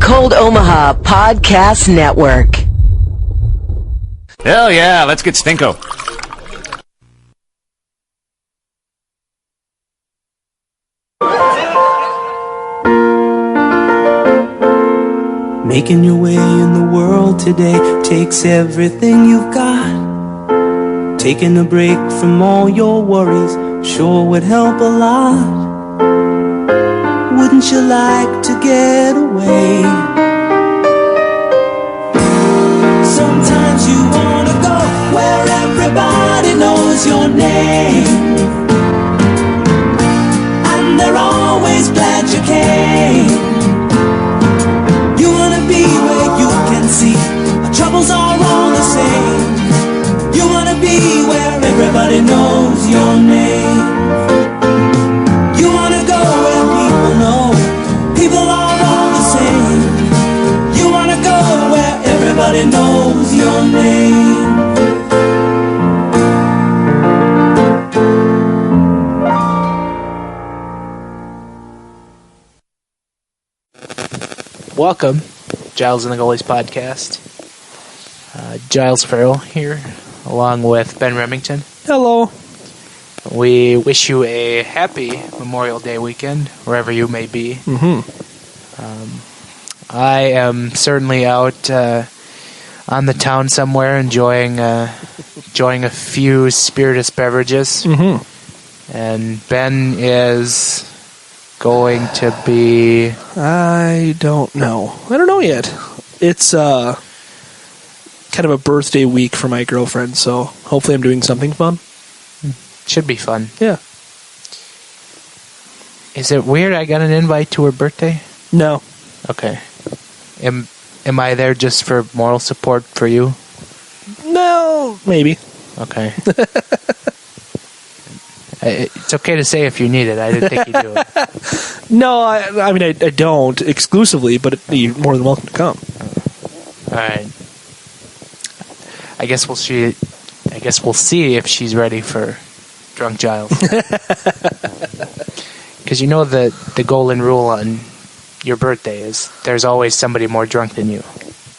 Cold Omaha Podcast Network. Hell yeah, let's get Stinko. Making your way in the world today takes everything you've got. Taking a break from all your worries sure would help a lot. Wouldn't you like to get away? Sometimes you wanna go where everybody knows your name, and they're always glad you came. You wanna be where you can see our troubles are all the same. You wanna be where everybody knows your name. You wanna go where people know people are all the same. You wanna go where everybody knows your name. Welcome, Giles and the Goalies podcast. Giles Farrell here, along with Ben Remington. Hello. We wish you a happy Memorial Day weekend, wherever you may be. Mm-hmm. I am certainly out on the town somewhere, enjoying a few spirituous beverages. Mm-hmm. And Ben is going to be... I don't know. I don't know yet. It's kind of a birthday week for my girlfriend, so hopefully I'm doing something fun. Should be fun. Yeah. Is it weird I got an invite to her birthday? No. Okay. Am I there just for moral support for you? No, maybe. Okay. It's okay to say if you need it. I didn't think you'd do it. No, I mean, I don't exclusively, but you're more than welcome to come. All right. I guess we'll see if she's ready for Drunk Giles. Because you know the golden rule on your birthday is there's always somebody more drunk than you.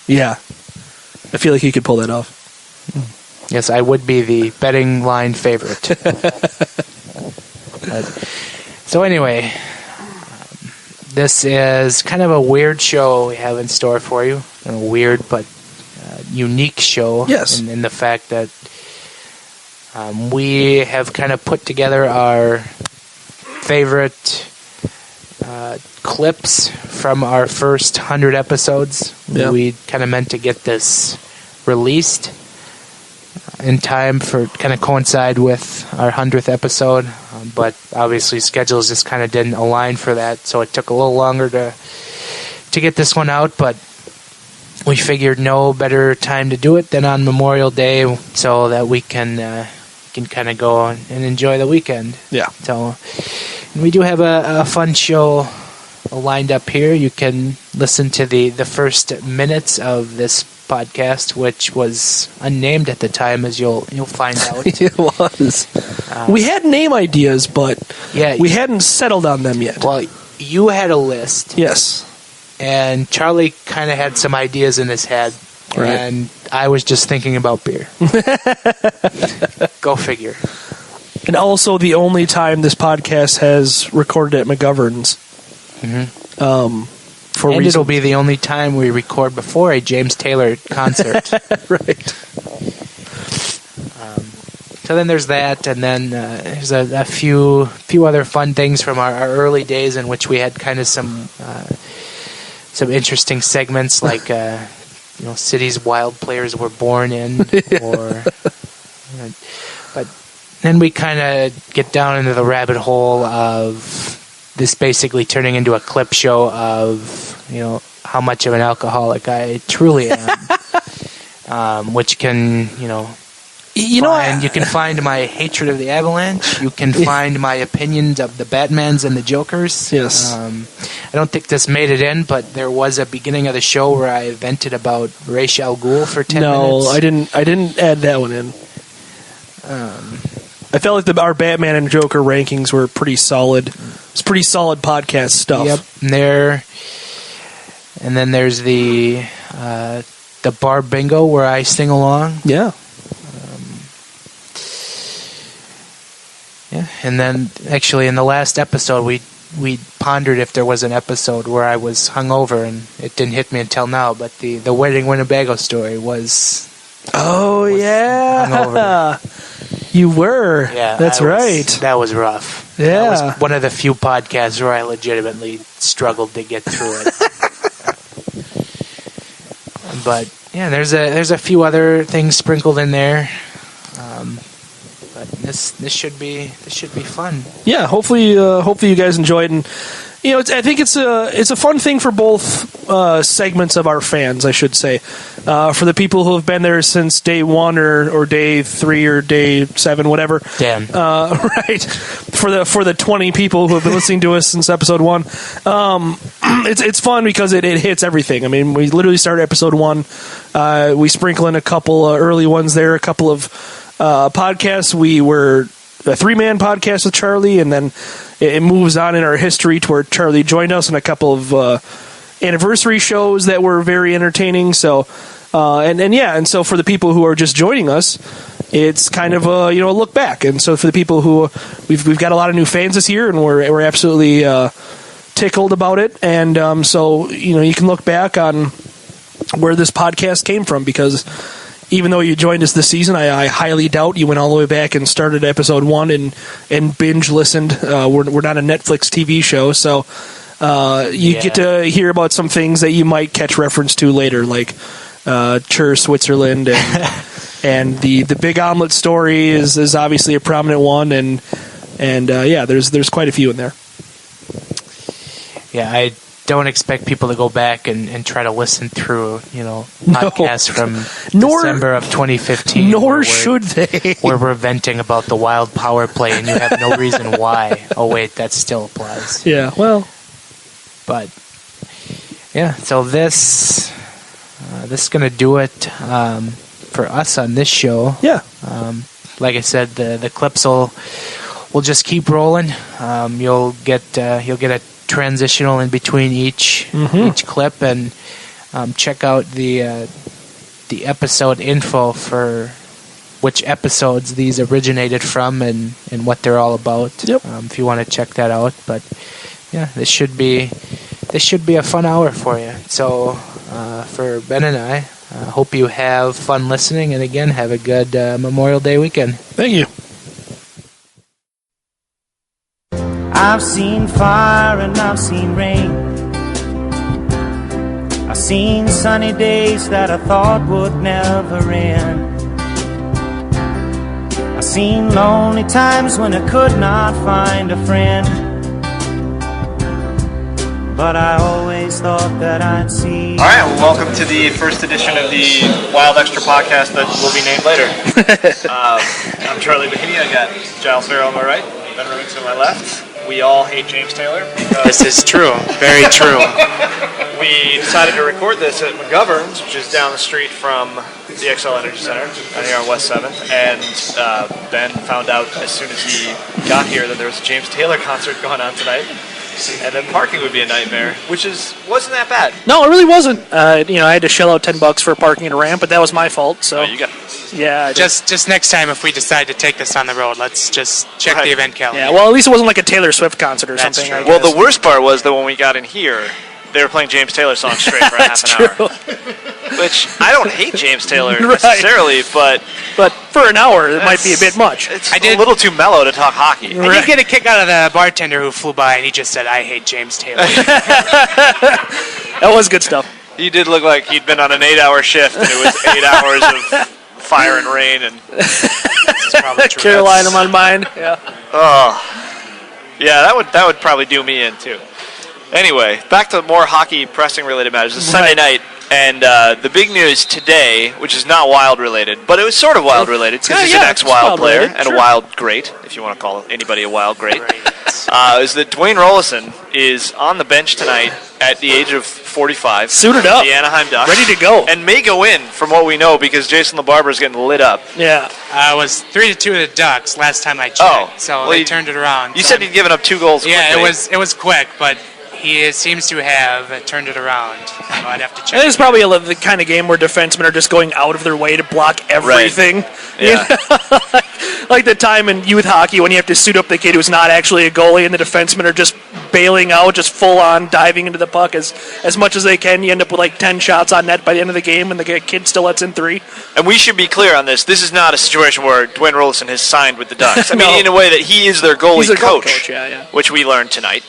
Yeah. I feel like you could pull that off. Yes, I would be the betting line favorite. So anyway, this is kind of a weird show we have in store for you. A weird but unique show. Yes. In the fact that we have kind of put together our favorite clips from our first 100 episodes. Yeah. We kind of meant to get this released in time for kind of coincide with our 100th episode, but obviously schedules just kind of didn't align for that, so it took a little longer to get this one out, but we figured no better time to do it than on Memorial Day so that we can kind of go and enjoy the weekend. Yeah. So and we do have a fun show lined up here. You can listen to the first minutes of this podcast, which was unnamed at the time, as you'll find out. It was. We had name ideas, but yeah, we hadn't settled on them yet. Well, you had a list. Yes. And Charlie kind of had some ideas in his head. Right. And I was just thinking about beer. Go figure. And also the only time this podcast has recorded at McGovern's. Mm-hmm. For and reasons. it'll be the only time we record before a James Taylor concert. Right. So then there's that, and then there's a few other fun things from our early days in which we had kind of some interesting segments like cities wild players were born in, but then we kind of get down into the rabbit hole of this basically turning into a clip show of how much of an alcoholic I truly am, which can you can find my hatred of the Avalanche. You can find my opinions of the Batmans and the Jokers. Yes. I don't think this made it in, but there was a beginning of the show where I vented about Ra's al Ghul for 10 minutes. No, I didn't add that one in. I felt like our Batman and Joker rankings were pretty solid. It's pretty solid podcast stuff. Yep, And then there's the bar bingo where I sing along. Yeah. Yeah, and then actually in the last episode we pondered if there was an episode where I was hungover, and it didn't hit me until now. But the wedding Winnebago story was. Oh yeah, hungover. You were. Yeah, that's right. That was rough. Yeah, that was one of the few podcasts where I legitimately struggled to get through it. But yeah, there's a few other things sprinkled in there. But this should be fun. Yeah, hopefully you guys enjoyed, and I think it's a fun thing for both segments of our fans, I should say. For the people who have been there since day 1 or day 3 or day 7, whatever. Damn. Right. For the 20 people who have been listening to us since episode 1, it's fun because it hits everything. I mean, we literally started episode 1. We sprinkle in a couple early ones there, a couple of podcasts. We were a 3-man podcast with Charlie, and then it moves on in our history to where Charlie joined us in a couple of anniversary shows that were very entertaining. So, and so for the people who are just joining us, it's kind of a look back. And so for the people who we've got a lot of new fans this year, and we're absolutely tickled about it. And so you can look back on where this podcast came from, because even though you joined us this season, I highly doubt you went all the way back and started episode 1 and binge listened. We're not a Netflix TV show, so you get to hear about some things that you might catch reference to later, like Chur, Switzerland, and the Big Omelette story is obviously a prominent one, and there's quite a few in there. Yeah, I don't expect people to go back and try to listen through, podcasts from December of 2015. Nor should they. Where we're venting about the wild power play, and you have no reason why. Oh, wait, that still applies. Yeah, well. But, yeah, so this is going to do it for us on this show. Yeah. Like I said, the clips will just keep rolling. You'll get a transitional in between each clip, and check out the episode info for which episodes these originated from and what they're all about. Yep. If you want to check that out. But yeah, this should be a fun hour for you. So for Ben and I, hope you have fun listening, and again, have a good Memorial Day weekend. Thank you. I've seen fire and I've seen rain. I've seen sunny days that I thought would never end. I've seen lonely times when I could not find a friend. But I always thought that I'd see. All right, well, welcome to the first edition of the Wild Extra podcast that will be named later. I'm Charlie Bahini. I got Giles Farrell on my right, Ben Remington on my left. We all hate James Taylor. This is true. Very true. We decided to record this at McGovern's, which is down the street from the XL Energy Center, down here on West 7th. And Ben found out as soon as he got here that there was a James Taylor concert going on tonight. And then parking would be a nightmare, which wasn't that bad. No, it really wasn't. I had to shell out $10 for parking and a ramp, but that was my fault. So you got yeah. Just next time, if we decide to take this on the road, let's just check the event calendar. Yeah, well, at least it wasn't like a Taylor Swift concert or That's something. True. Well, the worst part was that when we got in here, they were playing James Taylor songs straight for half an hour. Which, I don't hate James Taylor necessarily, but for an hour, it might be a bit much. It's a little too mellow to talk hockey. I did get a kick out of the bartender who flew by, and he just said, "I hate James Taylor." That was good stuff. He did look like he'd been on an 8-hour shift, and it was 8 hours of fire and rain. And Carolina on mine. Yeah. Oh, yeah, that would probably do me in too. Anyway, back to more hockey pressing related matters. It's Sunday night, and the big news today, which is not Wild related, but it was sort of Wild related because he's an ex-Wild player and a Wild great, if you want to call anybody a Wild great, is that Dwayne Rollison is on the bench tonight at the age of 45. Suited up. The Anaheim Ducks. Ready to go. And may go in, from what we know, because Jason LaBarbera is getting lit up. Yeah. It was 3-2 to the Ducks last time I checked, so they turned it around. You said he'd given up 2 goals quickly. It was quick, but he seems to have turned it around. I'd have to check. And it's probably the kind of game where defensemen are just going out of their way to block everything. Right. Yeah. Like the time in youth hockey when you have to suit up the kid who's not actually a goalie and the defensemen are just bailing out, just full on diving into the puck as much as they can. You end up with like 10 shots on net by the end of the game and the kid still lets in 3. And we should be clear on this. This is not a situation where Dwayne Rolison has signed with the Ducks. I mean, in a way that he is their goalie coach, which we learned tonight.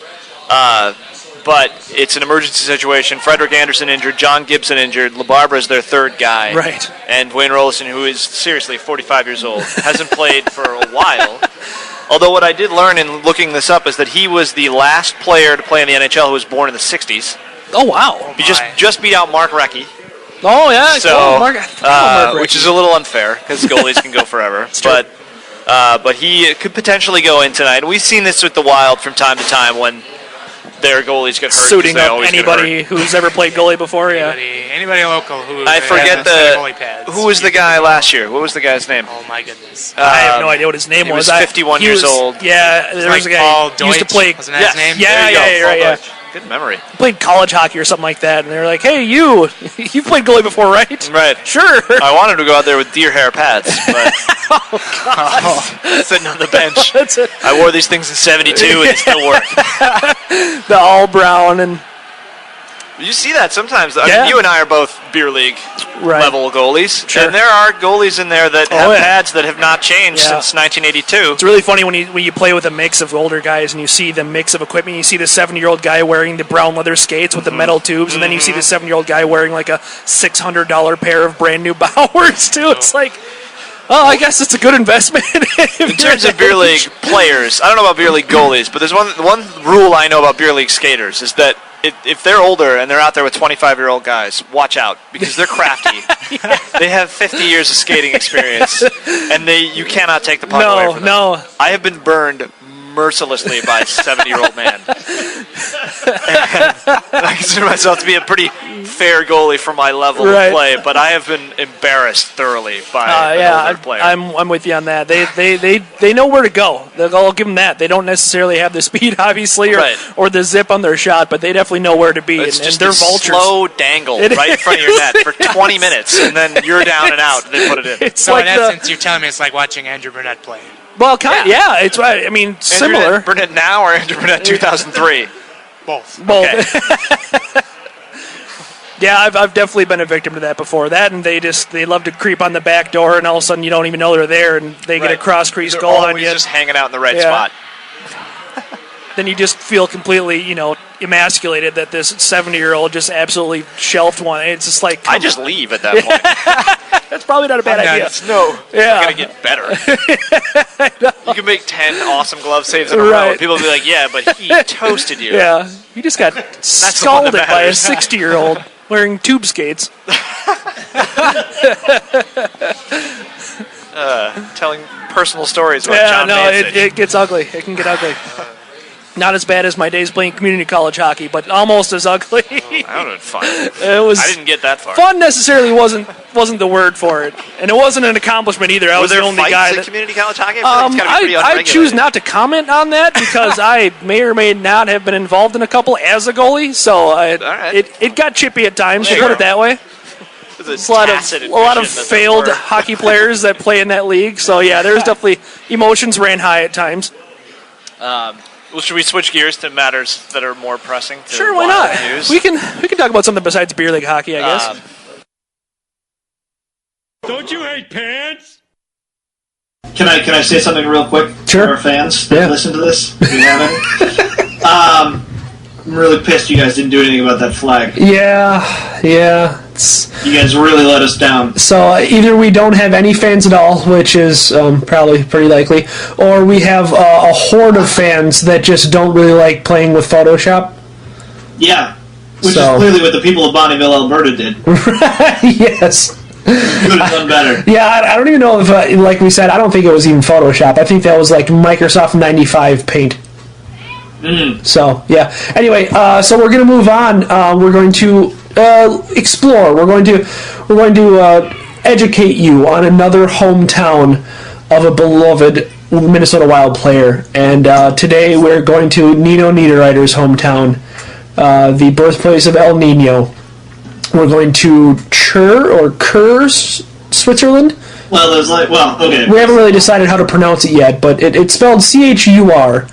But it's an emergency situation. Frederick Anderson injured, John Gibson injured, LaBarbera is their third guy. Right. And Dwayne Rolison, who is seriously 45 years old, hasn't played for a while. Although what I did learn in looking this up is that he was the last player to play in the NHL who was born in the 60s. Oh, wow. He just beat out Mark Recchi. Oh, yeah. So, which is a little unfair because goalies can go forever. But he could potentially go in tonight. We've seen this with the Wild from time to time when their goalies get hurt. Suiting up anybody who's ever played goalie before, anybody local who I forget who was the guy last year. What was the guy's name? Oh my goodness, I have no idea what his name was. He was 51 years old. Yeah, there was a guy who used to play. Wasn't that his name? Yeah. Good memory. Played college hockey or something like that, and they're like, "Hey, you played goalie before, right?" Right. Sure. I wanted to go out there with deer hair pads, but sitting on the bench. That's it. I wore these things in '72, and it still work. The all brown and. You see that sometimes. I mean, you and I are both beer league level goalies, and there are goalies in there that have pads that have not changed since 1982. It's really funny when you play with a mix of older guys and you see the mix of equipment. You see the 7-year-old guy wearing the brown leather skates with the metal tubes, and then you see the 7-year-old guy wearing like a $600 pair of brand new Bowers too. It's like, oh, I guess it's a good investment. In terms of beer league players, I don't know about beer league goalies, but there's one rule I know about beer league skaters is that if they're older and they're out there with 25-year-old guys, watch out because they're crafty. They have 50 years of skating experience, and you cannot take the puck away from them. No. I have been burned mercilessly by a 70-year-old man. And I consider myself to be a pretty fair goalie for my level of play, but I have been embarrassed thoroughly by an older player. I'm with you on that. They know where to go. I'll give them that. They don't necessarily have the speed, obviously, or the zip on their shot, but they definitely know where to be. It's and just they're a vultures. slow dangle right in front of your net for 20 minutes, and then you're down and out, and they put it in. So in essence, you're telling me it's like watching Andrew Burnett play. Well, it's right. I mean, similar. Andrew Burnett now or Andrew Burnett 2003? Both. Okay. Yeah, I've definitely been a victim to that before. That and they love to creep on the back door, and all of a sudden you don't even know they're there, and they get a cross crease goal on you. Just hanging out in the right spot. Then you just feel completely, emasculated that this 70-year-old just absolutely shelved one. It's just like I just leave at that point. That's probably not a bad idea. No, it's gonna get better. You can make 10 awesome glove saves in a row. And people will be like, "Yeah, but he toasted you." Yeah, you just got scalded by a 60-year-old wearing tube skates. Telling personal stories about John Mancini. It gets ugly. It can get ugly. Not as bad as my days playing community college hockey, but almost as ugly. That would have been fun. I didn't get that far. Fun necessarily wasn't the word for it, and it wasn't an accomplishment either. I was the only guy that community college hockey. I choose not to comment on that because I may or may not have been involved in a couple as a goalie, so it got chippy at times. To put it that way. There's a lot of failed hockey players that play in that league, so yeah, there's definitely emotions ran high at times. Well, should we switch gears to matters that are more pressing? Sure, why not? News? We can talk about something besides beer league hockey, I guess. Don't you hate pants? Can I say something real quick to our fans that listen to this? If you haven't. I'm really pissed you guys didn't do anything about that flag. Yeah. You guys really let us down. So either we don't have any fans at all, which is probably pretty likely, or we have a horde of fans that just don't really like playing with Photoshop. Yeah, which is clearly what the people of Bonneville, Alberta did. Yes. Could have done better. Yeah, I don't even know if, like we said, I don't think it was even Photoshop. I think that was like Microsoft 95 Paint. So, yeah. Anyway, so we're going to move on. We're going to explore. We're going to educate you on another hometown of a beloved Minnesota Wild player. And today we're going to Nino Niederreiter's hometown, the birthplace of El Nino. We're going to Chur, Switzerland. Well, okay. We haven't really decided how to pronounce it yet, but it's spelled Chur.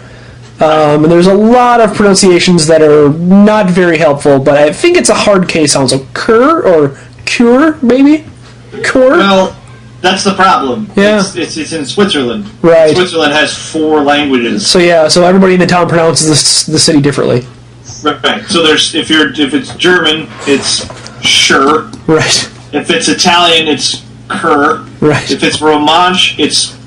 And there's a lot of pronunciations that are not very helpful, but I think it's a hard K sound. So Chur or Cure, maybe? Chur? Well, that's the problem. Yeah. It's in Switzerland. Right. Switzerland has 4 languages. So everybody in the town pronounces the city differently. Right. So if it's German, it's Schur. Right. If it's Italian, it's Chur. Right. If it's Romanche, it's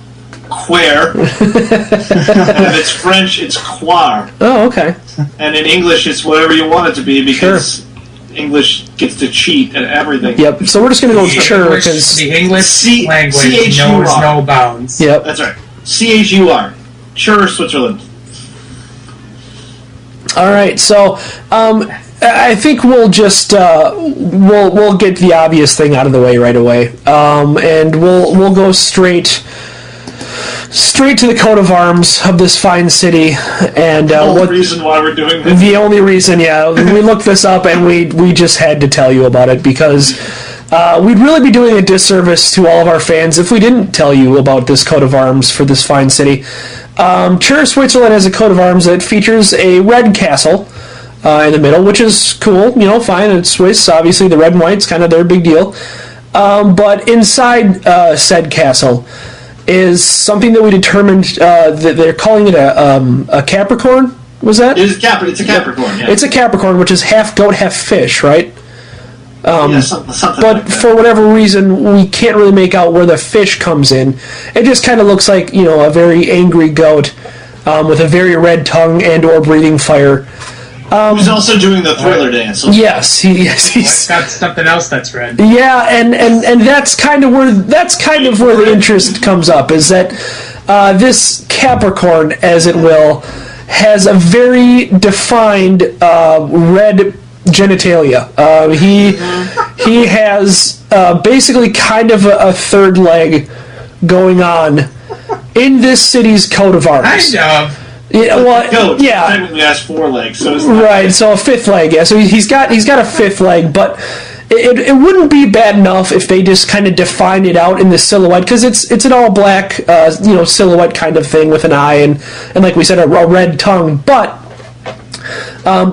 Quer. And if it's French, it's Quar. Oh, okay. And in English, it's whatever you want it to be because English gets to cheat at everything. Yep. So we're just going to go with Chur because the English language knows no bounds. Yep. That's right. Chur. Chur, Switzerland. All right. So I think we'll just we'll get the obvious thing out of the way right away, and we'll go straight to the coat of arms of this fine city. And the only reason why we're doing this. The only reason, we looked this up and we just had to tell you about it because we'd really be doing a disservice to all of our fans if we didn't tell you about this coat of arms for this fine city. Chur, Switzerland has a coat of arms that features a red castle in the middle, which is cool, fine. It's Swiss, obviously the red and white's kind of their big deal. But inside said castle is something that we determined that they're calling it a Capricorn. Was that? It's a Capricorn. Yeah. It's a Capricorn, which is half goat, half fish, right? Something but like that. for whatever reason, we can't really make out where the fish comes in. It just kind of looks like a very angry goat with a very red tongue and or breathing fire. Who's also doing the Thriller dance? Yes, he's got something else that's red. Yeah, and that's kind of where the interest comes up, is that this Capricorn, as it will, has a very defined red genitalia. He has basically kind of a third leg going on in this city's coat of arms. Kind of. Yeah, well, Goat, yeah. technically has 4 legs, so it's Right, so a fifth leg, yeah. So he's got a fifth leg, but it wouldn't be bad enough if they just kind of define it out in the silhouette, because it's an all black, silhouette kind of thing with an eye and like we said, a red tongue. But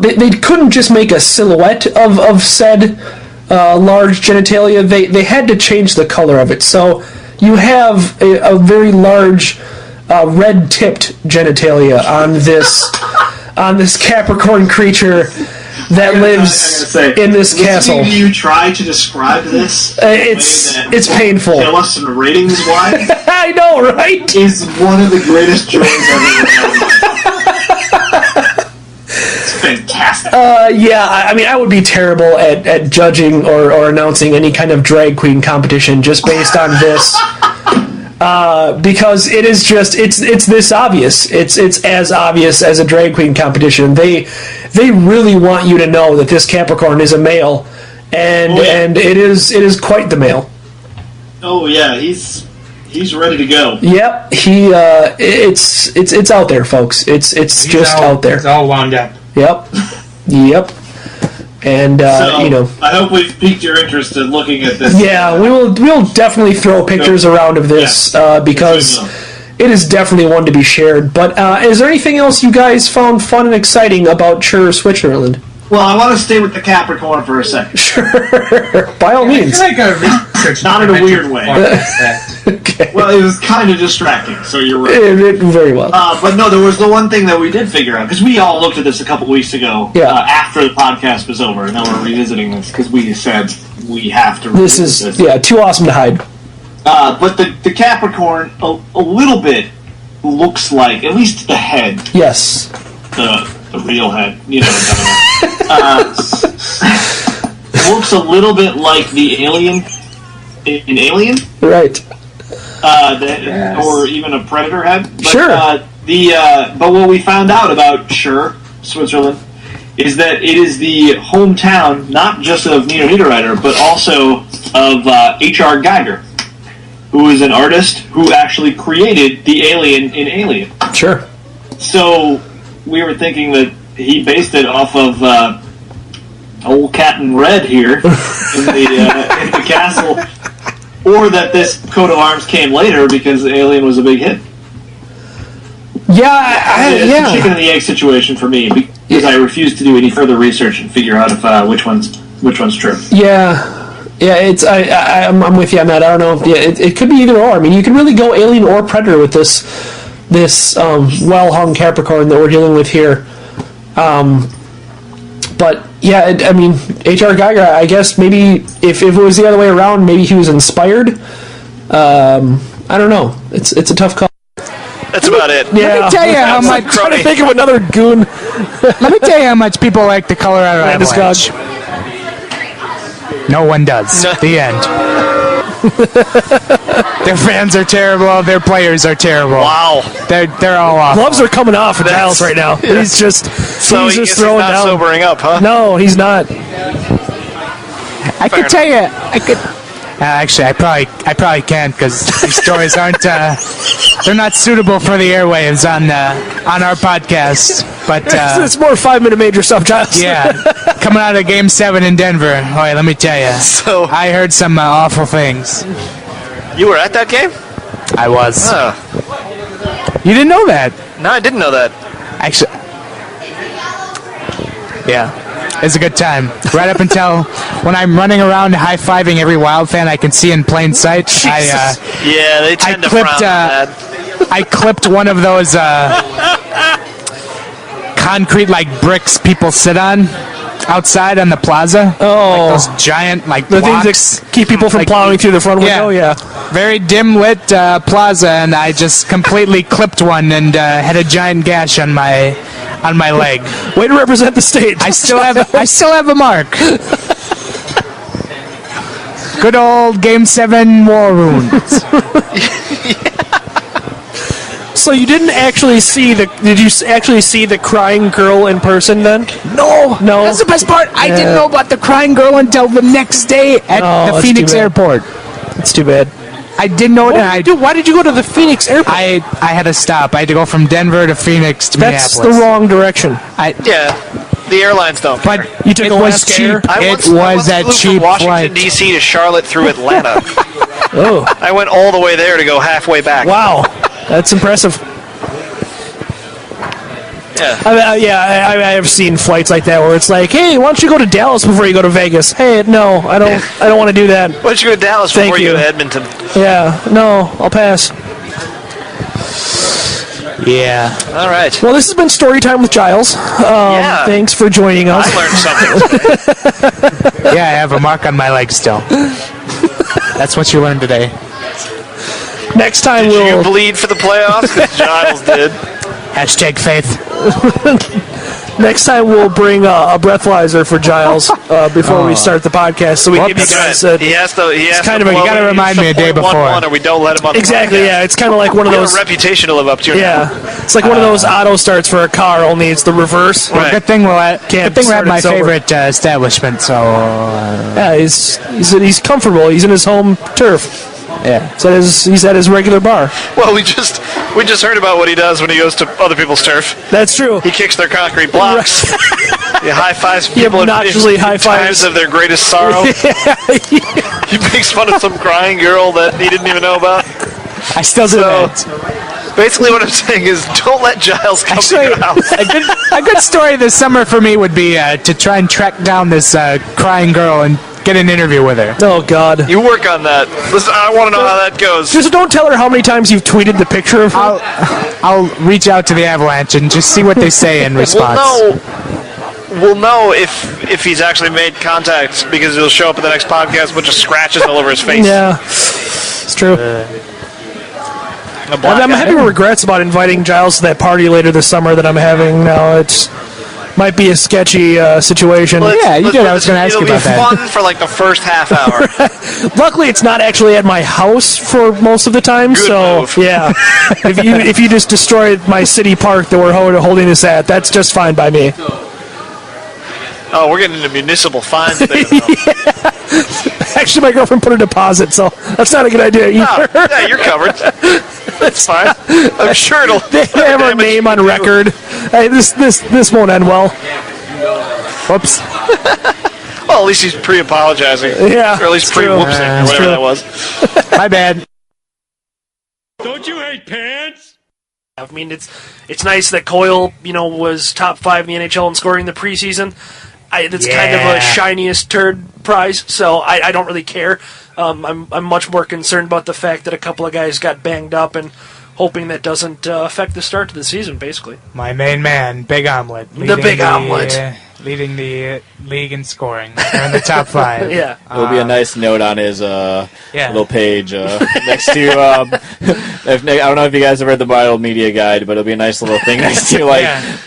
they couldn't just make a silhouette of said large genitalia. They had to change the color of it. So you have a very large red-tipped genitalia on this Capricorn creature that lives in this castle. Listening to you try to describe this, it's painful. Tell us some ratings why. I know, right? Is one of the greatest joys I've ever had. It's fantastic. I mean, I would be terrible at judging or announcing any kind of drag queen competition just based on this. Because it is it's this obvious. It's as obvious as a drag queen competition. They really want you to know that this Capricorn is a male, and it is quite the male. Oh yeah, he's ready to go. Yep, it's out there, folks. It's just out there. It's all wound up. Yep. And I hope we've piqued your interest in looking at this. Yeah, we'll definitely throw pictures around of this because it is definitely one to be shared. But is there anything else you guys found fun and exciting about Chur, Switzerland? Well, I want to stay with the Capricorn for a second. Sure, by all means. I feel like a research Not in a weird way. Okay. Well, it was kind of distracting, so you're right. Very well. But no, there was the one thing that we did figure out, because we all looked at this a couple weeks ago after the podcast was over, and now we're revisiting this, because we said we have to revisit this. Too awesome to hide. But the Capricorn, a little bit, looks like, at least the head. Yes. The real head. You know what I'm talking about. Looks a little bit like the alien in Alien. Right. Yes. Or even a Predator head. But, sure. But what we found out about Chur, Switzerland, is that it is the hometown not just of Nino Niederreiter, but also of H.R. Geiger, who is an artist who actually created the alien in Alien. Sure. So we were thinking that he based it off of old cat in red here in the castle, or that this coat of arms came later because Alien was a big hit. Yeah, It's yeah. a chicken and the egg situation for me because I refuse to do any further research and figure out if which one's true. Yeah, it's I'm with you on that. I don't know. Yeah, it could be either or. I mean, you can really go Alien or Predator with this well-hung Capricorn that we're dealing with here. But yeah, I mean, H.R. Geiger. I guess maybe if it was the other way around, maybe he was inspired. I don't know. It's a tough call. That's about it. Yeah. Let me tell you how much. I'm trying to think of another goon. Let me tell you how much people like the Colorado Landeskog. Avalanche. No one does. The end. Their fans are terrible. Their players are terrible. Wow. They're all awful. Gloves are coming off at Giles right now. He's just So he's he's just throwing not down. sobering up, huh? No, he's not. I could tell you. I could. Actually, I probably can't because these stories aren't. They're not suitable for the airwaves on our podcast. But It's more 5-minute major stuff, Giles. yeah, coming out of Game 7 in Denver. Boy, let me tell you. So I heard some awful things. you were at that game? I was. Oh. You didn't know that? No, I didn't know that. Actually, yeah. It's a good time. Right up until when I'm running around high-fiving every Wild fan I can see in plain sight. Yeah, they tend to frown on that. I clipped one of those concrete-like bricks people sit on outside on the plaza. Oh. Like those giant The blocks. things that keep people from Like, plowing through the front window, yeah. Very dim-lit plaza, and I just completely clipped one and had a giant gash on my leg. Way to represent the state. I still have a mark. Good old Game 7 war wounds. So you didn't actually see did you actually see the crying girl in person then? No. No. That's the best part. I didn't know about the crying girl until the next day at the that's Phoenix too bad. Airport. It's too bad. I didn't know it. Why did you go to the Phoenix airport? I had to stop. I had to go from Denver to Phoenix to That's Minneapolis. the wrong direction. Yeah, the airlines don't care. But You took it Alaska was cheap. Air? I It once was that flew cheap from Washington, flight. D.C. to Charlotte through Atlanta. Oh, I went all the way there to go halfway back. wow. That's impressive. Yeah. I have seen flights like that where it's like, hey, why don't you go to Dallas before you go to Vegas? Hey, no, I don't want to do that. Why don't you go to Dallas Thank before you go you. to Edmonton? Yeah, no, I'll pass. Yeah. All right. Well, this has been Story Time with Giles. Yeah. Thanks for joining us. I learned something. Yeah, I have a mark on my leg still. That's what you learned today. Next time Did you we'll bleed for the playoffs? 'Cause Giles did. Hashtag faith. bring a breathalyzer for Giles before we start the podcast, so we give you Whoops. guys He has to. He has kind to of a- you blow gotta it. remind He's me a day 0.11 before. or we don't let him on the exactly. podcast. Yeah, it's kind of like one of We have those. a reputation to live up to. Yeah, it's like one of those auto starts for a car, only it's the reverse. Right. Good thing we're at start it my sober. favorite establishment. So Yeah, he's comfortable. He's in his home turf. yeah. He's at his regular bar. Well, we just heard about what he does when he goes to other people's turf. That's true. He kicks their concrete blocks. He high fives He people obnoxiously in high-fives. times of their greatest sorrow. He makes fun of some crying girl that he didn't even know about. I still do So, that. basically, what I'm saying is, don't let Giles come to Actually, your house. a good story this summer for me would be to try and track down this crying girl and get an interview with her. Oh God. You work on that. Listen, I want to know how that goes. Just don't tell her how many times you've tweeted the picture of her. I'll reach out to the Avalanche and just see what they say in response. We'll know if he's actually made contact because he'll show up in the next podcast with a bunch of scratches all over his face. Yeah, it's true. A black I'm guy. having regrets about inviting Giles to that party later this summer that I'm having now. It's might be a sketchy situation. Well, Yeah, you did. I was gonna ask you about that. It'll be fun for like the first half hour. Luckily, it's not actually at my house for most of the time. Good so move. yeah, if you just destroy my city park that we're holding this at, that's just fine by me. Oh, we're getting into municipal fines there. Though. Actually, my girlfriend put a deposit, so that's not a good idea either. Oh, yeah, you're covered. That's fine. I'm sure it'll. They have our damage name you on do. record. Hey, this won't end well. Whoops. Well, at least he's pre-apologizing. Yeah, Or at least it's true. pre-whoopsing, or It's whatever true. that was. My bad. Don't you hate pants? I mean, it's nice that Coyle, was top 5 in the NHL in scoring in the preseason. That's kind of a shiniest turd prize, so I don't really care. I'm much more concerned about the fact that a couple of guys got banged up and hoping that doesn't affect the start to the season, basically. My main man, Big Omelette. Leading the league in scoring. They're in the top 5. Yeah. There'll be a nice note on his little page next to. I don't know if you guys have read the Viral Media Guide, but it'll be a nice little thing next to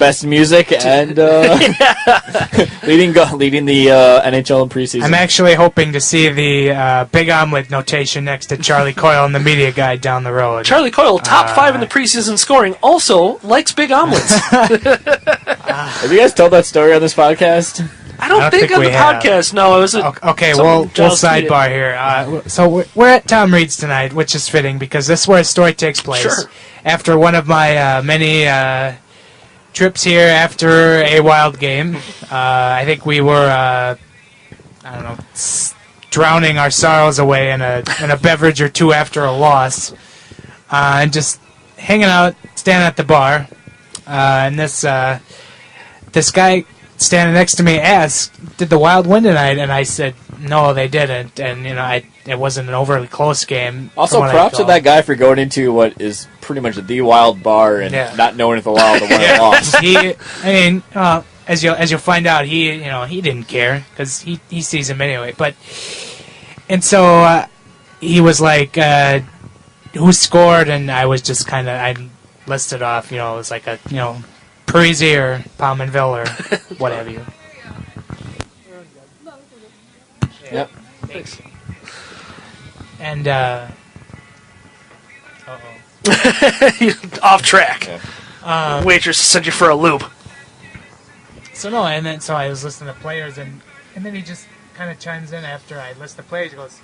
best music and leading the NHL in preseason. I'm actually hoping to see the Big Omelette notation next to Charlie Coyle in the Media Guide down the road. Charlie Coyle, top 5 in the preseason scoring, also likes big omelets. Have you guys told that story on this podcast? I don't think on the podcast. No, it was okay. We'll sidebar here. So we're at Tom Reed's tonight, which is fitting because this is where a story takes place. Sure. After one of my many trips here after a Wild game, I think we were drowning our sorrows away in a beverage or two after a loss, and just hanging out, standing at the bar, and this guy standing next to me asked, "Did the Wild win tonight?" And I said, "No, they didn't." And it wasn't an overly close game. Also, props to that guy for going into what is pretty much the Wild bar and not knowing if the Wild won or lost. As you'll find out, he didn't care because he sees him anyway. And so he was like, "Who scored?" And I was just I listed off. It was like Parisi or Palmanville or what have you. Yep. Thanks. And off track. Yeah. Waitress sent you for a loop. So I was listening to players, and then he just kind of chimes in after I list the players. He goes,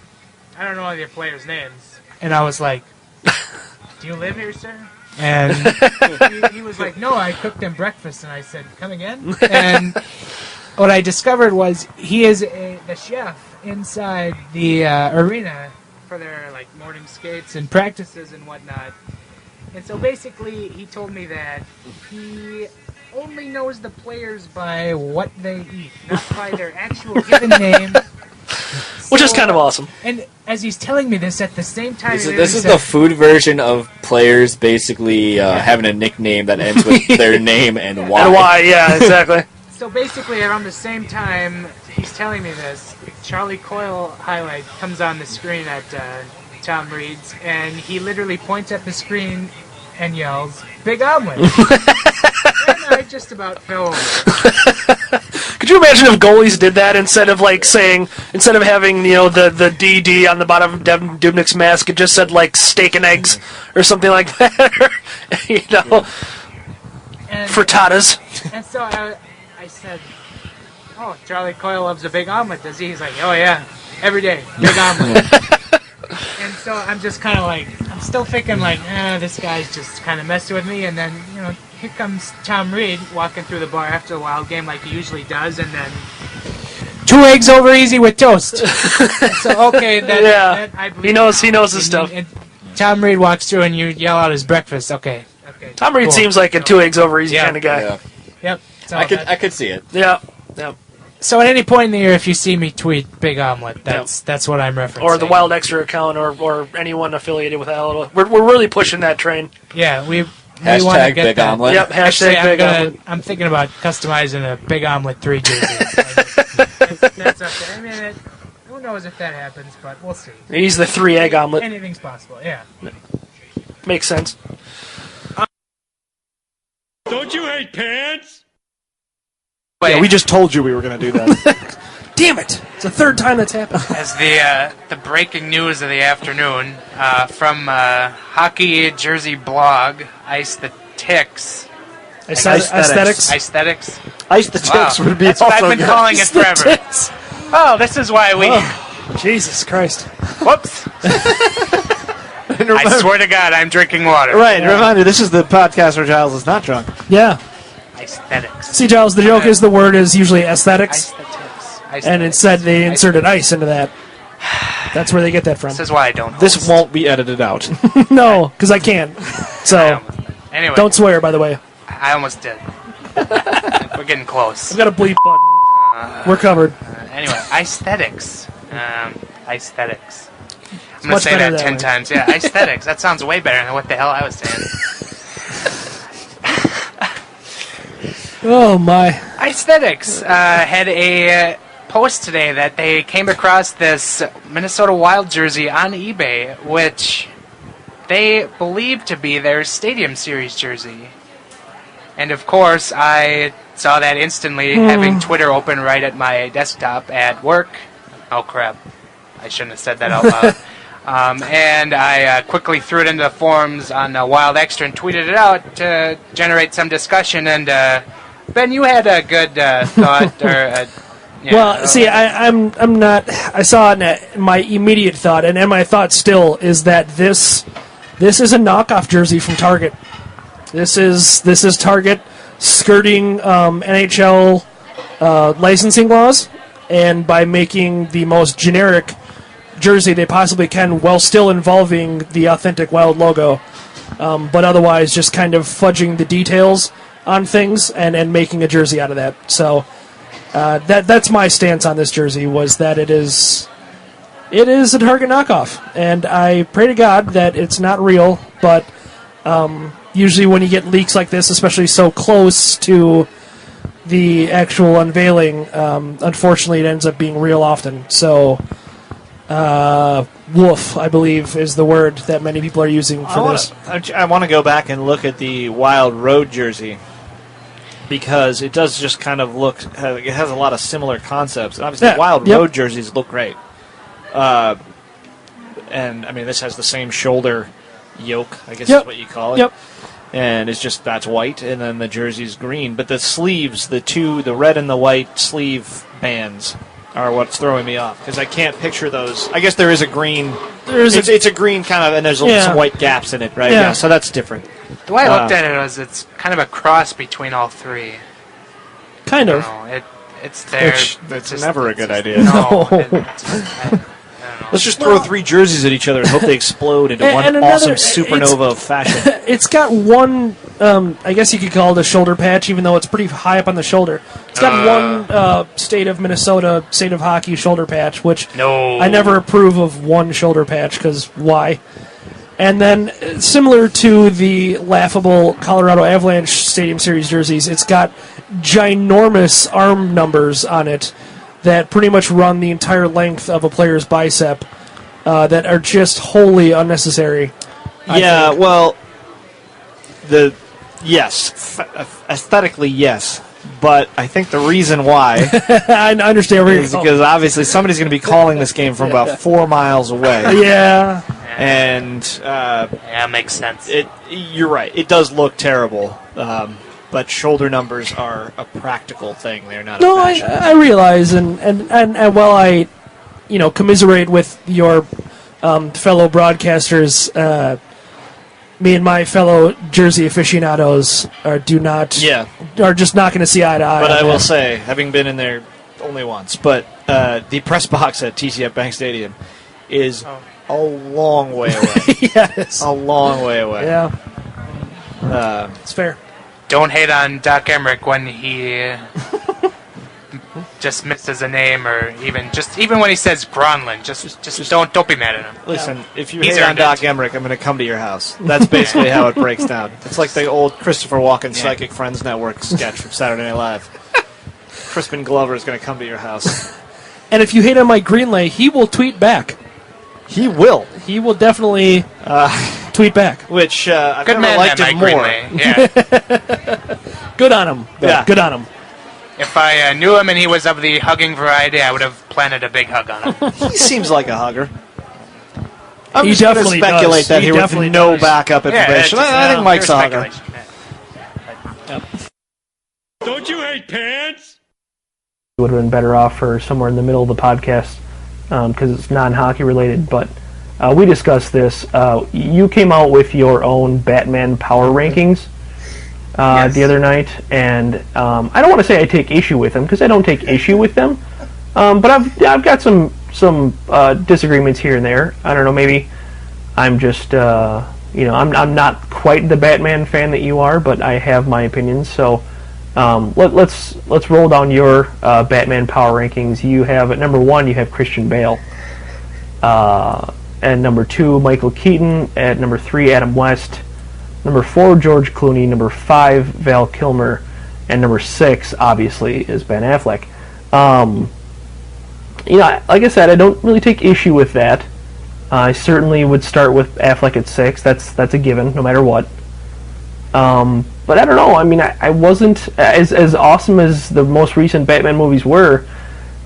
"I don't know all your players' names," and I was like, "Do you live here, sir?" And he was like, "No, I cooked them breakfast." And I said, "Come again?" And what I discovered was he is the chef inside the arena for their morning skates and practices and whatnot. And so basically, he told me that he only knows the players by what they eat, not by their actual given name. Which is kind of awesome. And as he's telling me this, at the same time... This is the food version of players basically having a nickname that ends with their name and why. And why, yeah, exactly. So basically, around the same time he's telling me this, Charlie Coyle highlight comes on the screen at Tom Reed's, and he literally points at the screen and yells, "Big Omelette!" And I just about fell over. Could you imagine if goalies did that instead of instead of having the DD on the bottom of Devin Dubnik's mask, it just said steak and eggs or something like that, frittatas. And so I said, "Oh, Charlie Coyle loves a big omelet, does he?" He's like, "Oh yeah, every day, big omelet." And so I'm just kind of I'm still thinking this guy's just kind of messing with me, and then here comes Tom Reed walking through the bar after a Wild game like he usually does, and then 2 eggs over easy with toast. So okay, that I believe he knows his stuff. And Tom Reed walks through and you yell out his breakfast. Okay. Tom Reed seems like a 2 eggs over easy kind of guy. Yeah. Yep. So I could see it. Yeah. So at any point in the year, if you see me tweet Big Omelette, that's what I'm referencing. Or the Wild Extra account, or anyone affiliated with that. We're really pushing that train. Yeah, we Hashtag want to get Big that. Omelette. Yep, hashtag Big Omelette. I'm thinking about customizing a Big Omelette 3 jersey. That's up there. I mean, who knows if that happens, but we'll see. He's the 3-egg omelet. Anything's possible, yeah. Makes sense. Don't you hate pants? Yeah, we just told you we were going to do that. Damn it! It's the 3rd time that's happened. As the breaking news of the afternoon from hockey jersey blog, Icetheticks. Icetheticks. Icetheticks would be that's also what I've been calling it forever. Oh, this is why we... Oh, Jesus Christ. Whoops. I swear to God, I'm drinking water. Right, reminder, this is the podcast where Giles is not drunk. Yeah. Icetheticks. See, Giles, the joke is the word is usually aesthetics. and instead they inserted ice into that. That's where they get that from. This is why I don't host. This won't be edited out. No, because I can't. So, anyway, don't swear, by the way. I almost did. We're getting close. I've got a bleep button. We're covered. Anyway, Icetheticks. Icetheticks. I'm going much to say better that that 10 way. times. Yeah, Icetheticks. That sounds way better than what the hell I was saying. Oh, my. Icetheticks had a post today that they came across this Minnesota Wild jersey on eBay, which they believe to be their Stadium Series jersey. And of course, I saw that instantly, having Twitter open right at my desktop at work. Oh crap, I shouldn't have said that out loud. And I quickly threw it into the forums on Wild Extra and tweeted it out to generate some discussion. And Ben, you had a good thought, or well, see, I'm not. I saw it, and my immediate thought, and my thought still is that this is a knockoff jersey from Target. This is Target skirting NHL licensing laws, and by making the most generic jersey they possibly can, while still involving the authentic Wild logo, but otherwise just kind of fudging the details on things and making a jersey out of that. So that's my stance on this jersey, was that it is a Target knockoff, and I pray to God that it's not real, but usually when you get leaks like this, especially so close to the actual unveiling, unfortunately it ends up being real often. So, woof, I believe, is the word that many people are using for this. I want to go back and look at the Wild Road jersey, because it does just kind of look, it has a lot of similar concepts. And obviously, Wild Road jerseys look great. And, I mean, this has the same shoulder yoke, I guess is what you call it. Yep. And it's just, that's white, and then the jersey's green. But the sleeves, the red and the white sleeve bands are what's throwing me off, because I can't picture those. I guess there is a green. It's a green kind of, and there's some white gaps in it, right? Yeah, so that's different. The way I looked at it was it's kind of a cross between all three. Kind of. It's there. That's never a good idea. No. Let's just throw three jerseys at each other and hope they explode into one awesome supernova of fashion. It's got one, I guess you could call it a shoulder patch, even though it's pretty high up on the shoulder. It's got one state of Minnesota, state of hockey shoulder patch, which I never approve of one shoulder patch, because why? And then, similar to the laughable Colorado Avalanche Stadium Series jerseys, it's got ginormous arm numbers on it that pretty much run the entire length of a player's bicep, that are just wholly unnecessary. Yeah, well, aesthetically, yes. But I think the reason why I understand is because obviously somebody's going to be calling this game from about 4 miles away. Yeah. And makes sense. You're right. It does look terrible. But shoulder numbers are a practical thing. They're not. No, a fashion. I realize, and while I, commiserate with your fellow broadcasters, me and my fellow Jersey aficionados are just not going to see eye to eye. But I will say, having been in there only once, but the press box at TCF Bank Stadium is a long way away. Yes, a long way away. Yeah, it's fair. Don't hate on Doc Emmerich when he just misses a name, or even when he says Gronlund. Just don't be mad at him. Listen, if you hate on Doc Emmerich, I'm going to come to your house. That's basically how it breaks down. It's like the old Christopher Walken Psychic Friends Network sketch from Saturday Night Live. Crispin Glover is going to come to your house. And if you hate on Mike Greenlay, he will tweet back. He will. He will definitely tweet back. Which I've good never liked him more. Yeah. Good on him. Yeah. Good on him. If I knew him and he was of the hugging variety, I would have planted a big hug on him. He seems like a hugger. I'm He just going to definitely speculate does. that He here with definitely no does. backup information. I think Mike's a hugger. Don't you hate pants? Would have been better off for somewhere in the middle of the podcast, because it's non-hockey related, but we discussed this. You came out with your own Batman power rankings the other night, and I don't want to say I take issue with them, because I don't take issue with them, But I've got some disagreements here and there. I don't know. Maybe I'm just I'm not quite the Batman fan that you are, but I have my opinions. So let's roll down your Batman power rankings. You have at number 1 you have Christian Bale. At number 2 Michael Keaton. At number 3 Adam West. Number 4 George Clooney. Number 5 Val Kilmer. And number 6 obviously is Ben Affleck. Like I said, I don't really take issue with that. I certainly would start with Affleck at 6. That's a given, no matter what. But I don't know. I mean, I wasn't as awesome as the most recent Batman movies were.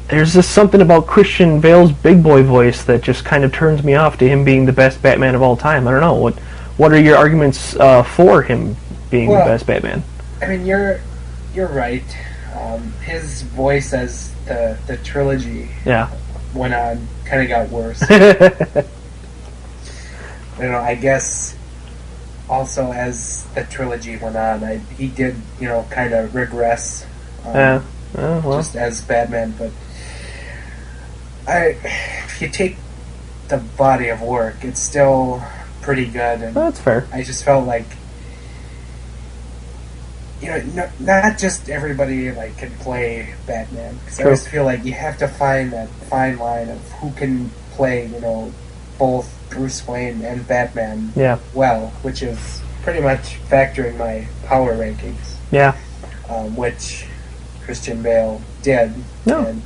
There's just something about Christian Bale's big boy voice that just kind of turns me off to him being the best Batman of all time. I don't know. What are your arguments for him being the best Batman? I mean, you're right. His voice as the trilogy went on kind of got worse. I guess also as the trilogy went on, he did kind of regress just as Batman. But if you take the body of work, it's still pretty good. And that's fair. I just felt like not just everybody can play Batman. Because I always feel like you have to find that fine line of who can play both Bruce Wayne and Batman well, which is pretty much factoring my power rankings. Yeah. Which Christian Bale did. No. And,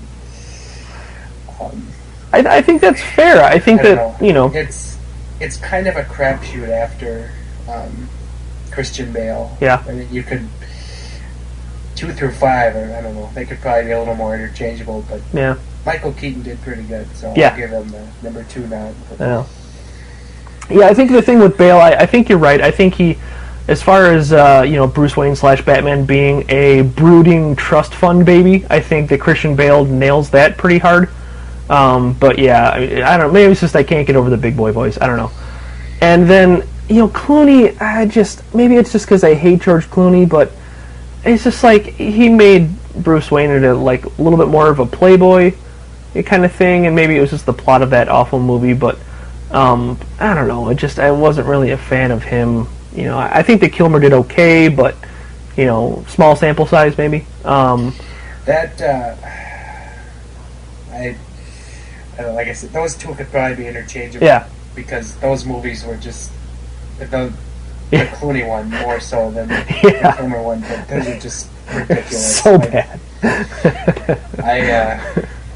I think that's fair. I think it's kind of a crapshoot after Christian Bale. Yeah. I mean, you could 2 through 5, or I don't know. They could probably be a little more interchangeable, but Michael Keaton did pretty good, so I'll give him the number 2 nod. Yeah, I think the thing with Bale, I think you're right. I think he, as far as Bruce Wayne / Batman being a brooding trust fund baby, I think that Christian Bale nails that pretty hard. But yeah, I don't know. Maybe it's just I can't get over the big boy voice. I don't know. And then Clooney, maybe it's just because I hate George Clooney, but it's just like he made Bruce Wayne into a little bit more of a playboy kind of thing, and maybe it was just the plot of that awful movie. But I don't know. I wasn't really a fan of him. I think that Kilmer did okay, but small sample size maybe. Like I said, those two could probably be interchangeable. Yeah. Because those movies were just the Clooney one more so than the Kilmer one, but those are just ridiculous. So bad.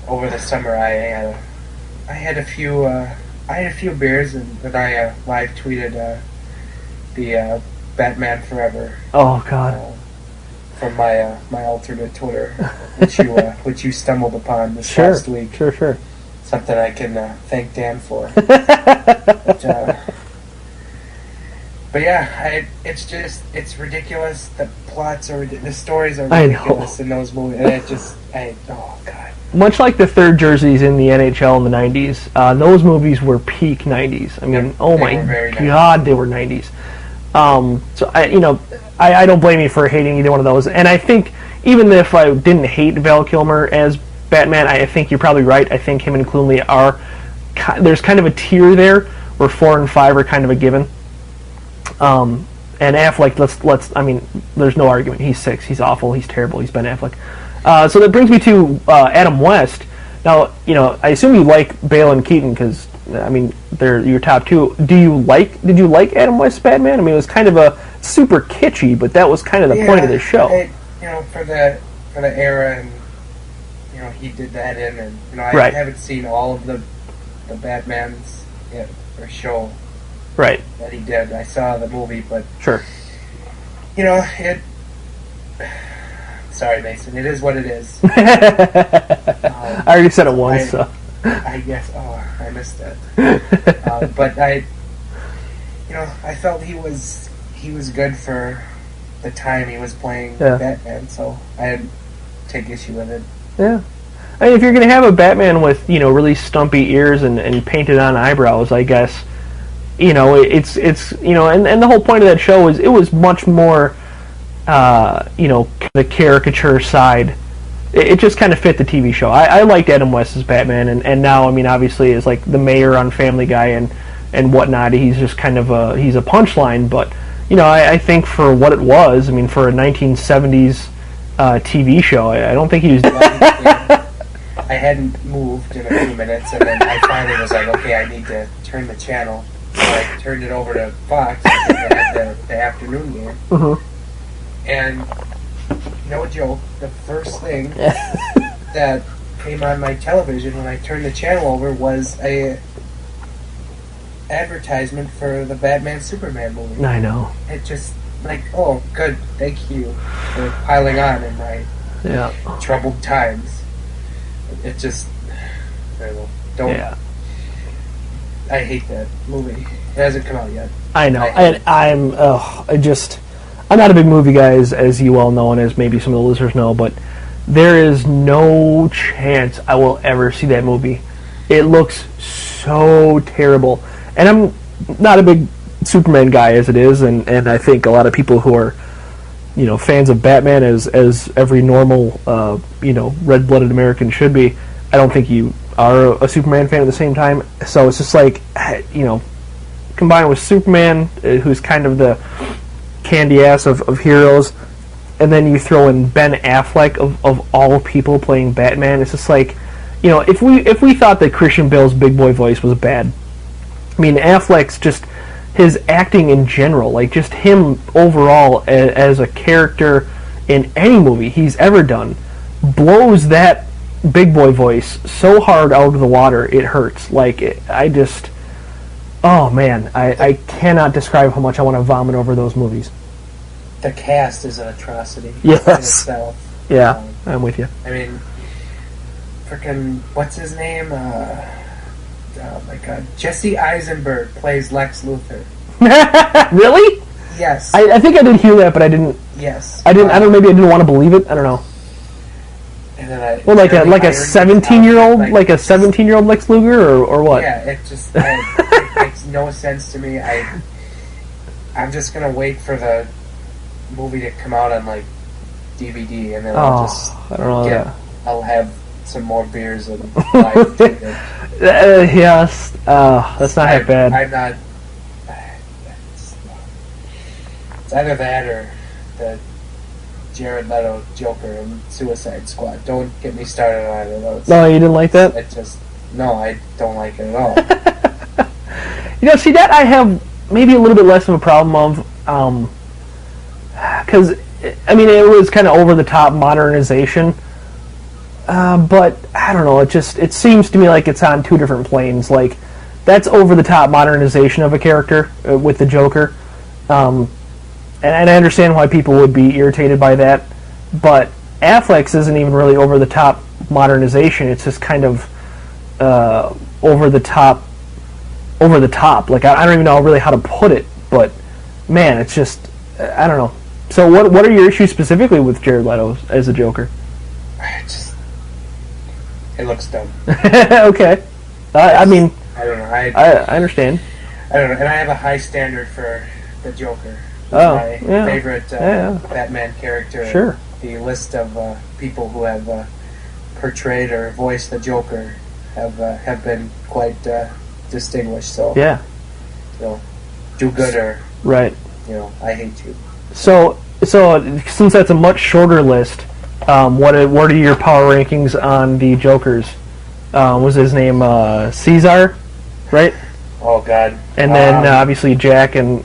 Over the summer I had a few beers and I live tweeted the Batman Forever. Oh God. From my alternate Twitter, which you stumbled upon this last week. Sure. Something I can thank Dan for. But yeah, it's ridiculous. The plots are the stories are ridiculous in those movies, and oh God. Much like the third jerseys in the NHL in the 90s, those movies were peak 90s. I mean, oh my God, they were 90s. So I don't blame you for hating either one of those. And I think even if I didn't hate Val Kilmer as Batman, I think you're probably right. I think him and Clooney there's kind of a tier there where 4 and 5 are kind of a given. And Affleck, I mean, there's no argument. He's 6. He's awful. He's terrible. He's Ben Affleck. So that brings me to Adam West. Now, I assume you like Bale and Keaton because, I mean, they're your top 2. Did you like Adam West's Batman? I mean, it was kind of a super kitschy, but that was kind of the point of the show. For the era, and he did that in, and I haven't seen all of the Batmans or show that he did. I saw the movie, but sure, sorry, Mason. It is what it is. I already said it once, so. I guess. Oh, I missed that. But I felt he was good for the time he was playing Batman, so I didn't take issue with it. Yeah. I mean, if you're going to have a Batman with, really stumpy ears and painted on eyebrows, I guess, it's and the whole point of that show is it was much more, the caricature side it just kind of fit the TV show. I liked Adam West as Batman, and now, I mean, obviously, as like the mayor on Family Guy and whatnot, he's just kind of he's a punchline. But I think for what it was, I mean, for a 1970s TV show, I don't think he was. I hadn't moved in a few minutes, and then I finally was like, okay, I need to turn the channel. So I turned it over to Fox, and they had the afternoon game. Mm-hmm. And no joke, the first thing that came on my television when I turned the channel over was a advertisement for the Batman Superman movie. I know. It just like, oh, good, thank you for piling on in my troubled times. It just, I don't know. Yeah. I hate that movie. It hasn't come out yet. I know. I'm not a big movie guy, as you all know, and as maybe some of the listeners know, but there is no chance I will ever see that movie. It looks so terrible. And I'm not a big Superman guy as it is, and I think a lot of people who are, fans of Batman as every normal, red-blooded American should be, I don't think you are a Superman fan at the same time. So it's just like, combined with Superman, who's kind of the candy ass of heroes, and then you throw in Ben Affleck of all people playing Batman. It's just like, if we thought that Christian Bale's big boy voice was bad, I mean, Affleck's just his acting in general, like just him overall as a character in any movie he's ever done, blows that big boy voice so hard out of the water it hurts. Like oh man, I cannot describe how much I want to vomit over those movies. The cast is an atrocity yes. in itself. Yeah, I'm with you. I mean, frickin' what's his name? Oh my god, Jesse Eisenberg plays Lex Luthor. Really? Yes. I think I did hear that, but I didn't. Yes. I didn't. I don't. Maybe I didn't want to believe it. I don't know. And then well, like a 17-year-old, like a 17-year-old Lex Luger, or what? Yeah, it just it makes no sense to me. I'm just gonna wait for the movie to come out on like DVD, and then I'll have some more beers and live TV. Yes, that's not that bad. I'm not. It's either that or the Jared Leto Joker and Suicide Squad. Don't get me started on either of those. No, you didn't like that? No, I don't like it at all. See, that I have maybe a little bit less of a problem of, because I mean, it was kind of over the top modernization, but I don't know. It seems to me like it's on two different planes. Like, that's over the top modernization of a character with the Joker. And I understand why people would be irritated by that, but Affleck's isn't even really over the top modernization. It's just kind of over the top. Like, I don't even know really how to put it, but man, it's just, I don't know. So what are your issues specifically with Jared Leto as a Joker? It looks dumb. Okay. I mean, I don't know. I understand. I don't know, and I have a high standard for the Joker. My favorite Batman character. Sure. The list of people who have portrayed or voiced the Joker have been quite distinguished. So do good or right. I hate you. So since that's a much shorter list, what are your power rankings on the Jokers? Was his name Caesar, right? Oh God. And then obviously Jack and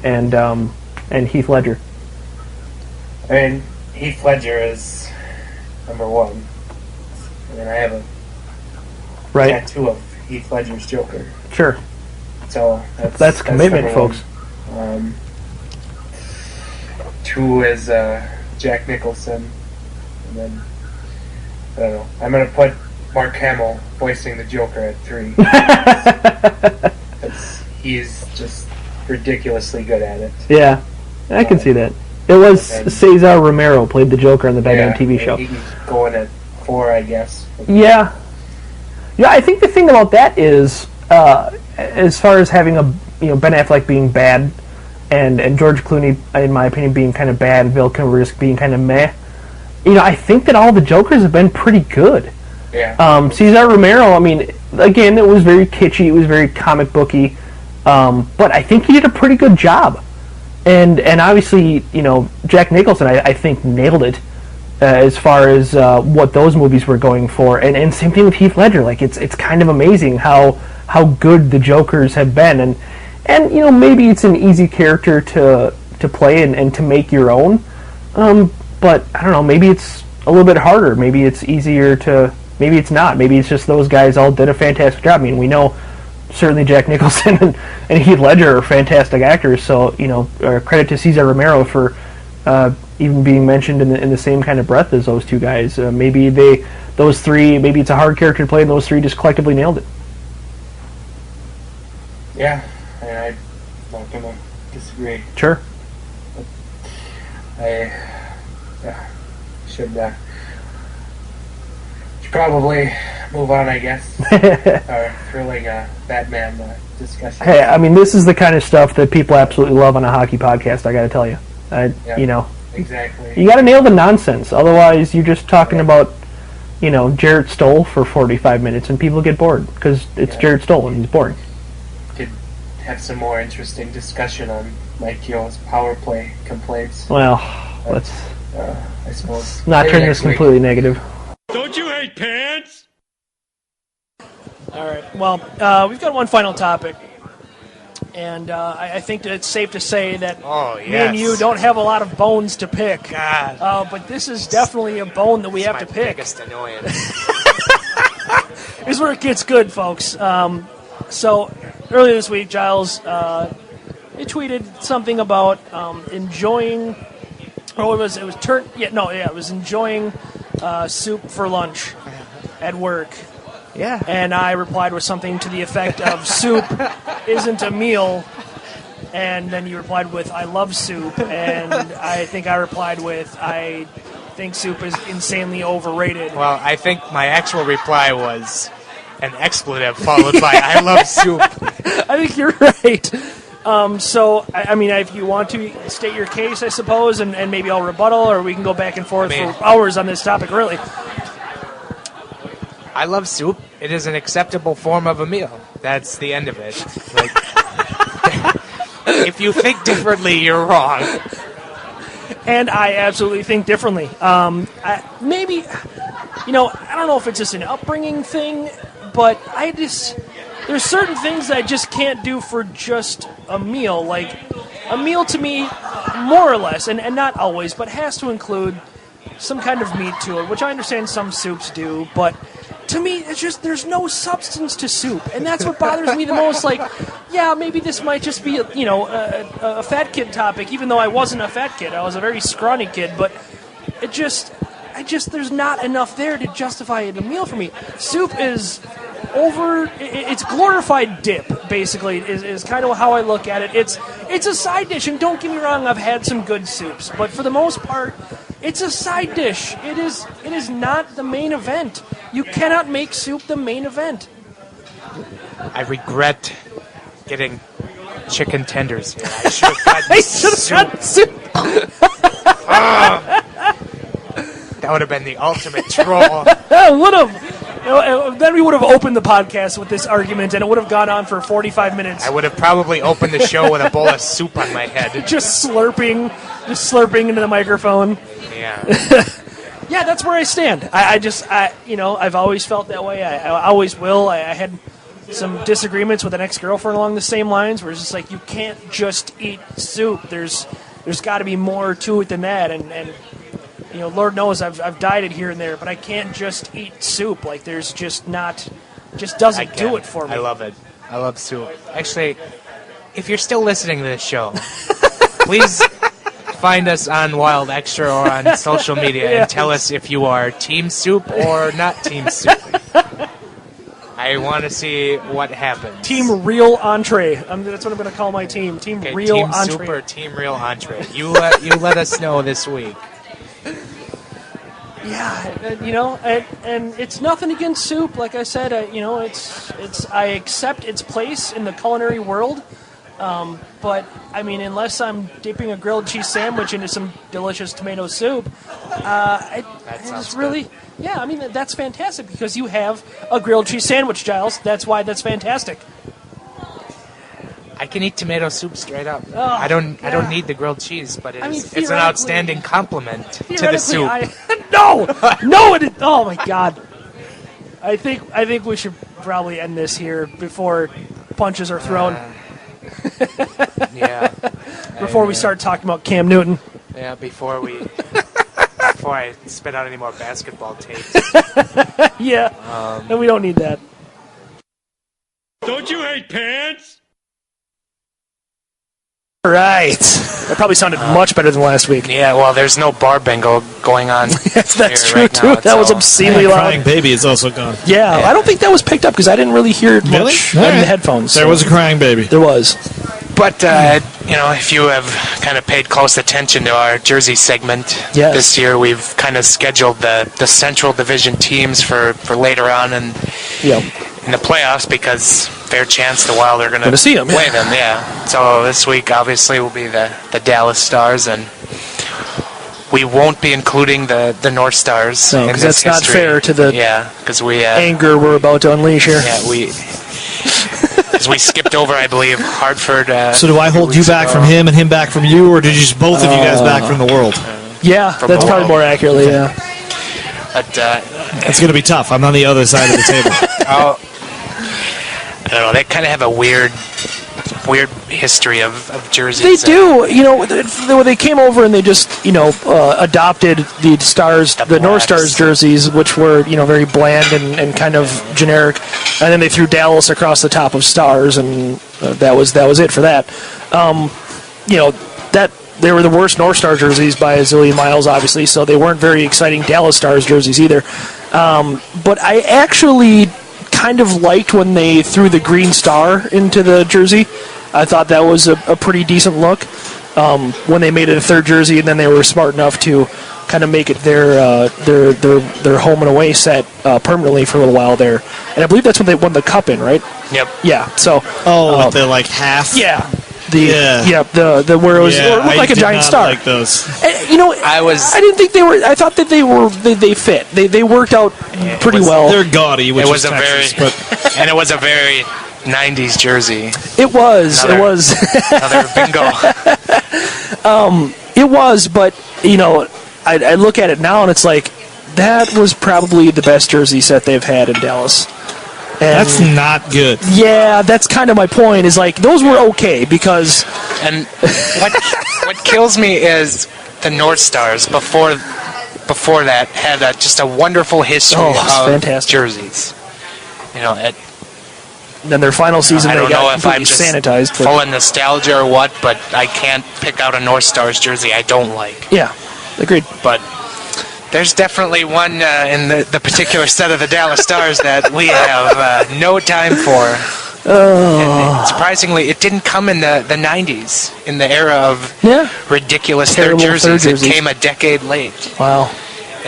Heath Ledger. I mean, Heath Ledger is number one. I mean, I have a tattoo of Heath Ledger's Joker. Sure. So that's commitment, folks. Two is Jack Nicholson, and then I don't know. I'm gonna put Mark Hamill voicing the Joker at 3. He's just ridiculously good at it. Yeah, I can see that. It was Cesar Romero played the Joker on the Batman TV show. He's going at 4, I guess. Yeah, I think the thing about that is, as far as having Ben Affleck being bad, and George Clooney, in my opinion, being kind of bad, Val Kilmer being kind of meh. I think that all the Jokers have been pretty good. Yeah. Cesar Romero, I mean, again, it was very kitschy, it was very comic booky, but I think he did a pretty good job. And obviously, Jack Nicholson, I think, nailed it as far as what those movies were going for. And same thing with Heath Ledger. Like, it's kind of amazing how good the Jokers have been. And maybe it's an easy character to play and to make your own. But, I don't know, maybe it's a little bit harder. Maybe it's easier to... Maybe it's not. Maybe it's just those guys all did a fantastic job. I mean, we know certainly Jack Nicholson and Heath Ledger are fantastic actors. So, credit to Cesar Romero for even being mentioned in the same kind of breath as those two guys. Maybe those three, maybe it's a hard character to play, and those three just collectively nailed it. Yeah, I'm not going to disagree. Sure. I should probably move on, I guess. Our thrilling Batman discussion. Hey, I mean, this is the kind of stuff that people absolutely love on a hockey podcast, I got to tell you. Exactly. You got to nail the nonsense. Otherwise, you're just talking about, Jarrett Stoll for 45 minutes, and people get bored because it's Jarrett Stoll and he's boring. Could have some more interesting discussion on Mike Yo's power play complaints. Well, let's... I suppose. Not turn this completely negative. Don't you hate pants? All right. Well, we've got one final topic, and I think that it's safe to say that me and you don't have a lot of bones to pick. God. But this is definitely a bone that we have to pick. Biggest annoyance. This is where it gets good, folks. So earlier this week, Giles, he tweeted something about enjoying. Oh, it was enjoying soup for lunch at work. Yeah. And I replied with something to the effect of soup isn't a meal. And then you replied with I love soup. And I think I replied with I think soup is insanely overrated. Well, I think my actual reply was an expletive followed by I love soup. I think you're right. So, I mean, if you want to state your case, I suppose, and maybe I'll rebuttal, or we can go back and forth for hours on this topic, really. I love soup. It is an acceptable form of a meal. That's the end of it. Like, if you think differently, you're wrong. And I absolutely think differently. Maybe, I don't know if it's just an upbringing thing, but there's certain things I just can't do for just a meal. Like, a meal to me, more or less, and not always, but has to include some kind of meat to it, which I understand some soups do, but to me, it's just, there's no substance to soup, and that's what bothers me the most. Like, yeah, maybe this might just be, a fat kid topic, even though I wasn't a fat kid. I was a very scrawny kid, but there's not enough there to justify it a meal for me. Soup is it's glorified dip, basically, is kind of how I look at it. It's a side dish, and don't get me wrong, I've had some good soups, but for the most part, it's a side dish. It is not the main event. You cannot make soup the main event. I regret getting chicken tenders here. I should have gotten soup. That would have been the ultimate troll. Would have. Then we would have opened the podcast with this argument, and it would have gone on for 45 minutes. I would have probably opened the show with a bowl of soup on my head. just slurping into the microphone. Yeah. Yeah, that's where I stand. I've always felt that way. I always will. I had some disagreements with an ex-girlfriend along the same lines, where it's just like, you can't just eat soup. There's got to be more to it than that, and Lord knows I've dieted here and there, but I can't just eat soup. Like, there's just doesn't do it for me. I love it. I love soup. Actually, if you're still listening to this show, please find us on Wild Extra or on social media and tell us if you are Team Soup or not Team Soup. I want to see what happens. Team Real Entree. That's what I'm going to call my team. Team Real Team Entree. Soup or Team Real Entree. You let us know this week. Yeah, and it's nothing against soup. Like I said, I accept its place in the culinary world. But I mean, unless I'm dipping a grilled cheese sandwich into some delicious tomato soup, it's really. Yeah, I mean that's fantastic because you have a grilled cheese sandwich, Giles. That's why that's fantastic. I can eat tomato soup straight up. Oh, I don't need the grilled cheese, but it's an outstanding compliment to the soup. Oh my God! I think we should probably end this here before punches are thrown. Yeah. Before we start talking about Cam Newton. Yeah, before I spit out any more basketball tapes. Yeah, and we don't need that. Don't you hate pants? All right. That probably sounded much better than last week. Yeah, well, there's no bar bingo going on. Yes, that's true, right too. now. That was obscenely loud. Crying baby is also gone. Yeah, I don't think that was picked up because I didn't really hear it Really? much in the headphones. There was a crying baby. There was. But, if you have kind of paid close attention to our Jersey segment this year, we've kind of scheduled the Central Division teams for later on in the playoffs because fair chance the Wild are going to see them, play them. Yeah. So this week, obviously, will be the Dallas Stars, and we won't be including the North Stars. No, because that's not fair to the anger we're about to unleash here. Yeah, because we skipped over, I believe, Hartford. So do I hold you back from him and him back from you, or did you just both of you guys back from the world? Yeah, that's probably more accurately, yeah. But it's going to be tough. I'm on the other side of the table. I don't know. They kind of have a weird history of jerseys. They do. They came over and they just, adopted the Stars, the North Stars jerseys, which were, very bland and kind of generic. And then they threw Dallas across the top of Stars, and that was it for that. They were the worst North Star jerseys by a zillion miles, obviously, so they weren't very exciting Dallas Stars jerseys either. But I actually kind of liked when they threw the green star into the jersey. I thought that was a pretty decent look when they made it a third jersey, and then they were smart enough to kind of make it their home and away set permanently for a little while there. And I believe that's when they won the Cup in, right? Yep. Yeah. So. With the half. Yeah. The where it was it looked like a giant star. Like those. And, I didn't think they were. I thought that they fit. They worked out pretty well. They're gaudy, which is Texas, and it was a very 90s jersey. It was. Another bingo. It was, but I look at it now and it's like that was probably the best jersey set they've had in Dallas. And that's not good. Yeah, that's kind of my point. Is like those were okay because. And what kills me is the North Stars before that had just a wonderful history of fantastic jerseys. Then their final season I they don't got know if I'm just sanitized. Full of nostalgia or what, but I can't pick out a North Stars jersey I don't like. Yeah, agreed. But. There's definitely one in the particular set of the Dallas Stars that we have no time for. And surprisingly, it didn't come in the 90s, in the era of ridiculous third jerseys. It came a decade late. Wow.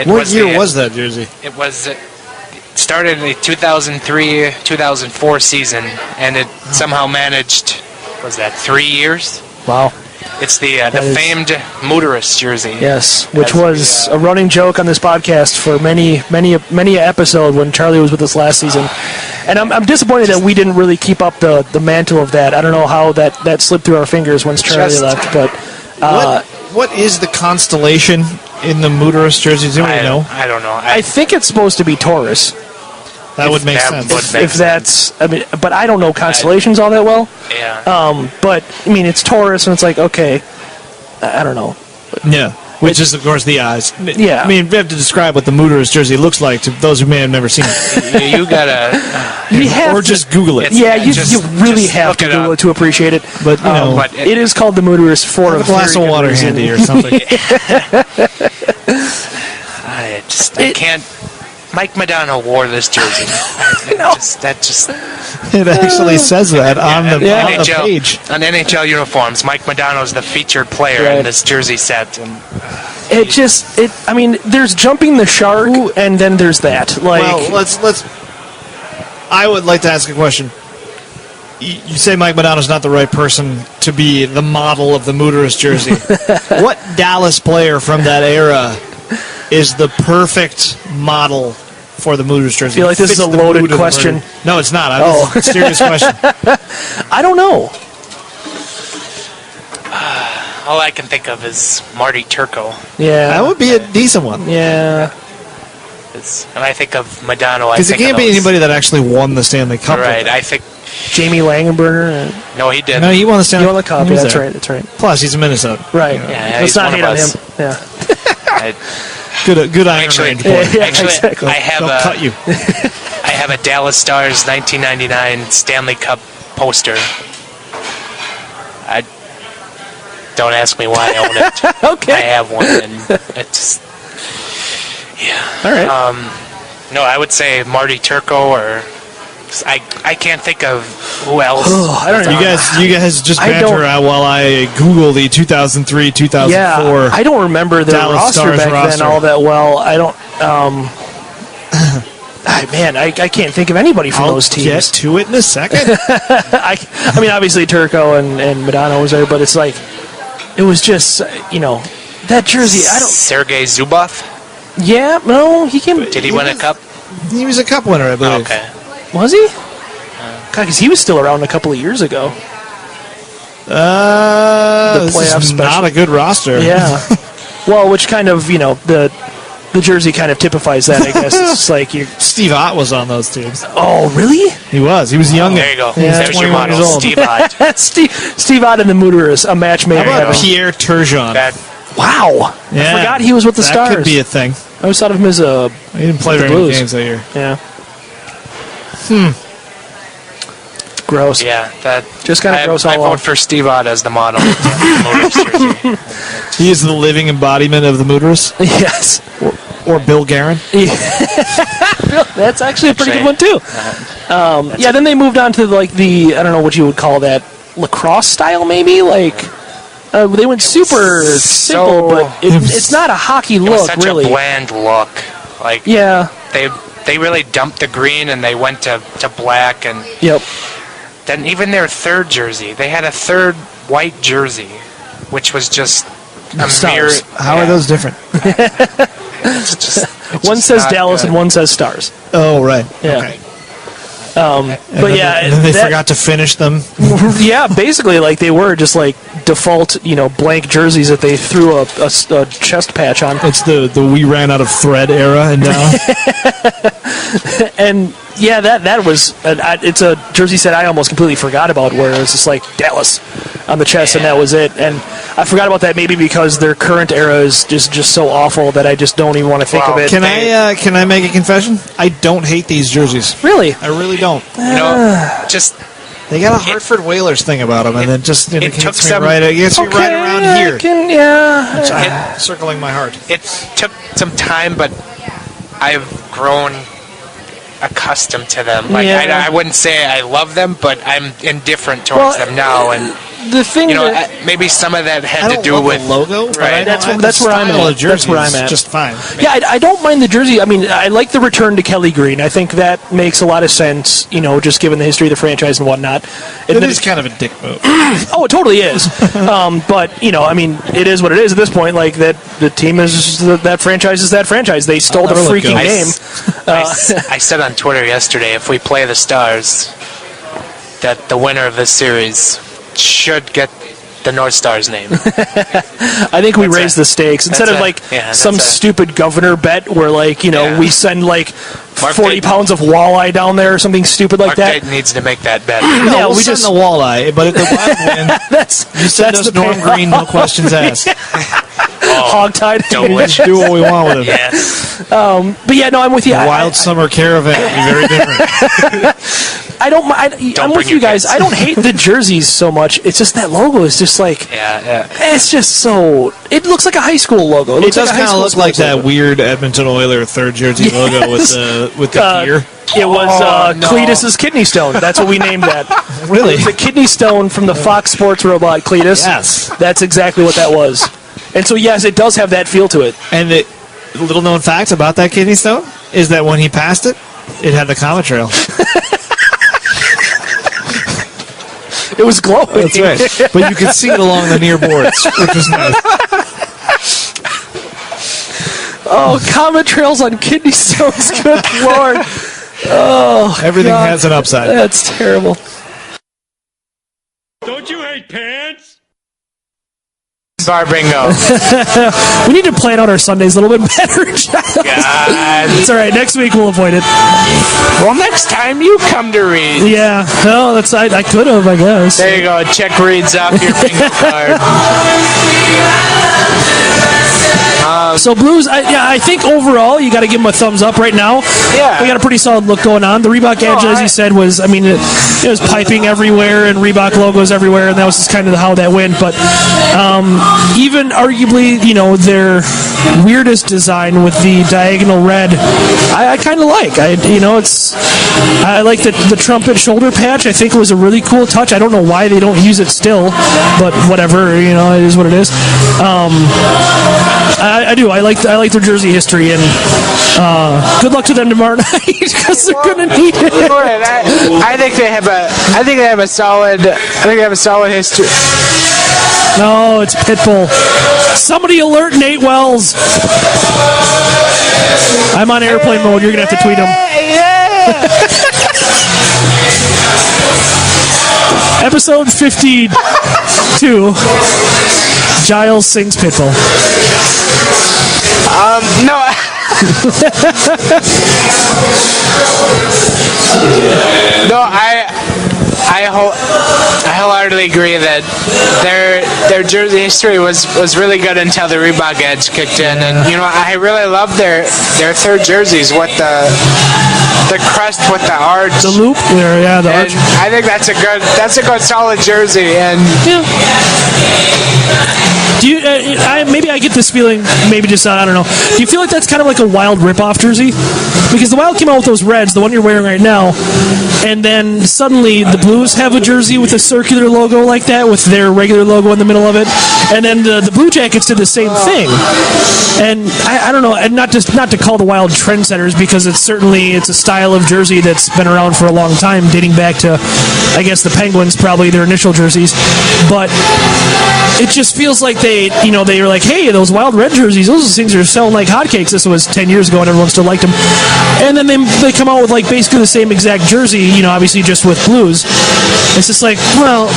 What year was that jersey? It started in the 2003-2004 season, and it somehow managed, was that 3 years? Wow. It's the famed Mooterus jersey. Yes, which was a running joke on this podcast for many episode when Charlie was with us last season. And I'm disappointed that we didn't really keep up the mantle of that. I don't know how that slipped through our fingers once Charlie left. But what is the constellation in the Mooterus jersey? Does anybody know? I don't know. I think it's supposed to be Taurus. That would make sense. If that's, but I don't know constellations all that well. Yeah. But I mean, it's Taurus, and it's like, okay, I don't know. Yeah. Which is, of course, the eyes. Yeah. I mean, we have to describe what the Mooterus jersey looks like to those who may have never seen it. You gotta, or just Google it. Yeah, you really have to Google it to appreciate it. But but it is called the Mooterus for a glass of water handy or something. I can't. Mike Madonna wore this jersey. It actually says that on the page. On NHL uniforms, Mike Madonna's the featured player in this jersey set. And I mean, there's jumping the shark, and then there's that. Well, let's. I would like to ask a question. you say Mike Modano's not the right person to be the model of the Mooterus jersey. What Dallas player from that era is the perfect model for the Mooterus jersey? I feel like this is a loaded question. No, it's not. It's a serious question. I don't know. All I can think of is Marty Turco. Yeah. That would be a decent one. Yeah. And I think of Modano. Because it can't be anybody that actually won the Stanley Cup. Right, I think... Jamie Langenberger. No, he didn't. No, he won the Stanley Cup. He won the Cup, yeah, that's right, that's right. Plus, he's a Minnesota. Right. Yeah, let's not hate on him. Yeah. Good Iron Range boy. Actually, I have They'll cut you. I have a Dallas Stars 1999 Stanley Cup poster. Don't ask me why I own it. Okay. I have one, and it's... Yeah. All right. No, I would say Marty Turco, or... I can't think of who else. I don't know. You guys just banter out while I Google the 2003-2004. Yeah, I don't remember the Dallas roster Stars back roster. then all that well. I don't... man, I can't think of anybody from those teams. Get to it in a second. I mean, obviously Turco and Modano was there, but it's like... It was just, that jersey, I don't... Sergei Zubov? Yeah, no, he came... Did he win a cup? He was a cup winner, I believe. Okay. Was he? God, because he was still around a couple of years ago. The playoff special. Not a good roster. Yeah. Well, which kind of, the jersey kind of typifies that, I guess. It's like you. Steve Ott was on those teams. Oh, really? He was. He was young. There you go. Yeah. There's your model, Steve Ott. Steve Ott and the Mooterus, a match made. How about Pierre Turgeon? Wow. Yeah. I forgot he was with the Stars. That could be a thing. I always thought of him as a... He didn't play very many games that year. Yeah. Gross. Yeah, that just kind of gross. I vote for Steve Ott as the model. He is the living embodiment of the Mooterus. Yes. Or Bill Guerin. That's actually a pretty good one too. Yeah. Then they moved on to like the I don't know what you would call that, lacrosse style maybe, like. They went super simple, but it's not a hockey look, such really. A bland look. Like yeah, they really dumped the green and they went to black and. Yep. Then even their third jersey, they had a third white jersey, which was just a mere. How are those different? One says Dallas and one says Stars. Oh right. Yeah. Okay. But yeah, and then they forgot to finish them. Yeah, basically, like they were just like default, blank jerseys that they threw a chest patch on. It's the we ran out of thread era, and now. And yeah, that was it's a jersey set I almost completely forgot about, where it was just like Dallas on the chest, and that was it. And I forgot about that maybe because their current era is just so awful that I just don't even want to think of it. Can I make a confession? I don't hate these jerseys. Really? I really don't. Just they got a Hartford Whalers thing about them, and then just it gets me some, right around here. Yeah, circling my heart. It took some time, but I've grown accustomed to them. Like I wouldn't say I love them, but I'm indifferent towards them now. And the thing, maybe some of that had to do with the logo. Right, that's where I'm at. That's where I'm at. Just fine. Yeah, I don't mind the jersey. I mean, I like the return to Kelly Green. I think that makes a lot of sense. Just given the history of the franchise and whatnot. It is kind of a dick move. Oh, it totally is. But I mean, it is what it is at this point. Like that, the team is that franchise is that franchise. They stole the freaking game. I said on Twitter yesterday, if we play the Stars, that the winner of this series should get the North Stars name. I think we raise the stakes instead of some stupid governor bet where we send 40 pounds of walleye down there or something stupid like Mark that. Dayton needs to make that bet. No, we just send the walleye, but if the Wild win, you send us Norm Green, no questions asked. Hogtied. We just do what we want with him. Yes. But yeah, no, I'm with you. Wild summer caravan would be very different. I'm with you guys. I don't hate the jerseys so much. It's just that logo is just like it's just so. It looks like a high school logo. It does kind of look like that weird Edmonton Oilers third jersey logo with the gear. It was Cletus's kidney stone. That's what we named that. Really? It's a kidney stone from the Fox Sports robot Cletus. Yes. That's exactly what that was. And so yes, it does have that feel to it. And the little known fact about that kidney stone is that when he passed it, it had the comet trail. It was glowing. That's right. But you could see it along the near boards, which was nice. Oh, comet trails on kidney stones. Good Lord. Oh, everything God. has an upside. That's terrible. Don't you hate pants? Bar bingo. We need to plan out our Sundays a little bit better, Giles. God. It's all right. Next week we'll avoid it. Well, next time you come to read. Yeah. No, that's I could have, I guess. There you go. Check reads off your bingo card. So Blues, I think overall you got to give them a thumbs up right now. Yeah, we got a pretty solid look going on. The Reebok edge, as you said, was it was piping everywhere and Reebok logos everywhere, and that was just kind of how that went. But even arguably, their weirdest design with the diagonal red, I kind of like. I like the trumpet shoulder patch. I think it was a really cool touch. I don't know why they don't use it still, but whatever. It is what it is. I do. I like their jersey history, and good luck to them tomorrow night because they're going to need it. I think they have a solid. History. No, it's Pitbull. Somebody alert Nate Wells. I'm on airplane mode. You're going to have to tweet him. Episode 52. Giles sings Pitbull. No. No, I wholeheartedly agree that their jersey history was really good until the Reebok edge kicked in, and I really love their third jerseys with the crest with the arch, the loop there, the arch. I think that's a good solid jersey, and do you? Maybe I get this feeling. Maybe just I don't know. Do you feel like that's kind of like a Wild ripoff jersey? Because the Wild came out with those reds, the one you're wearing right now, and then suddenly the Blues have a jersey with a circular logo like that, with their regular logo in the middle of it, and then the Blue Jackets did the same thing. And I don't know, and not to call the Wild trendsetters, because it's a style of jersey that's been around for a long time, dating back to, I guess, the Penguins, probably their initial jerseys, but it just feels like they were like, hey, those Wild red jerseys, those things are selling like hotcakes. This was 10 years ago and everyone still liked them. And then they come out with like basically the same exact jersey, obviously just with blues. It's just like, well,